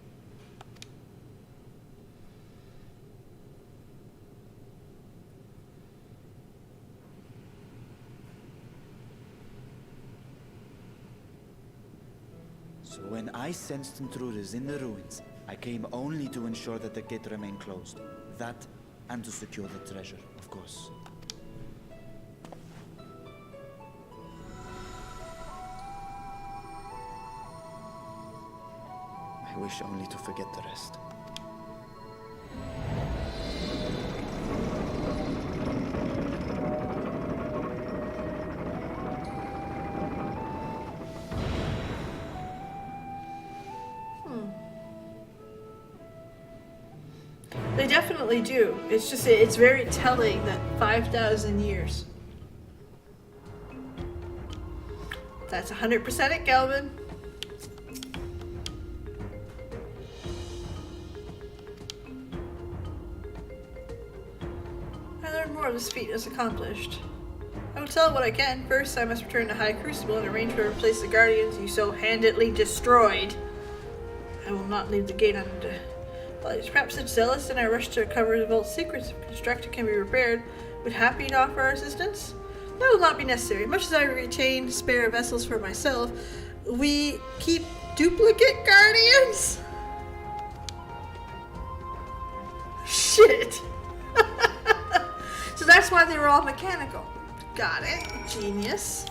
So when I sensed intruders in the ruins, I came only to ensure that the gate remained closed. That, and to secure the treasure, of course. I wish only to forget the rest. They definitely do. It's just, it's very telling that 5,000 years. That's 100% it, Galvin. I learned more of this feat is accomplished. I will tell what I can. First, I must return to High Crucible and arrange to replace the guardians you so handedly destroyed. I will not leave the gate unattended. While he's perhaps such zealous and I rush to recover the vault's secrets, if construction can be repaired, would happy to offer our assistance? That will not be necessary. Much as I retain spare vessels for myself, we keep duplicate guardians? shit. So that's why they were all mechanical. Got it. Genius.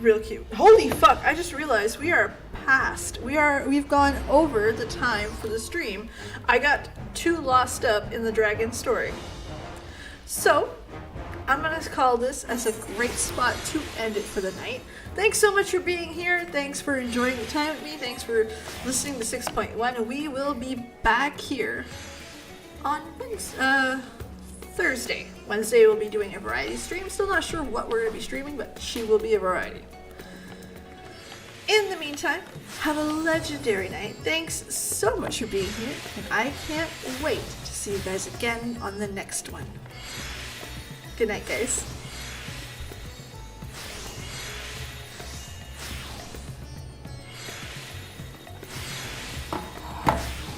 Real cute. Holy fuck, I just realized we are past. We've gone over the time for the stream. I got too lost up in the dragon story. So, I'm gonna call this as a great spot to end it for the night. Thanks so much for being here. Thanks for enjoying the time with me. Thanks for listening to 6.1. We will be back here on Thursday. Wednesday we'll be doing a variety stream. Still not sure what we're gonna be streaming, but she will be a variety. In the meantime, have a legendary night. Thanks so much for being here, and I can't wait to see you guys again on the next one. Good night, guys.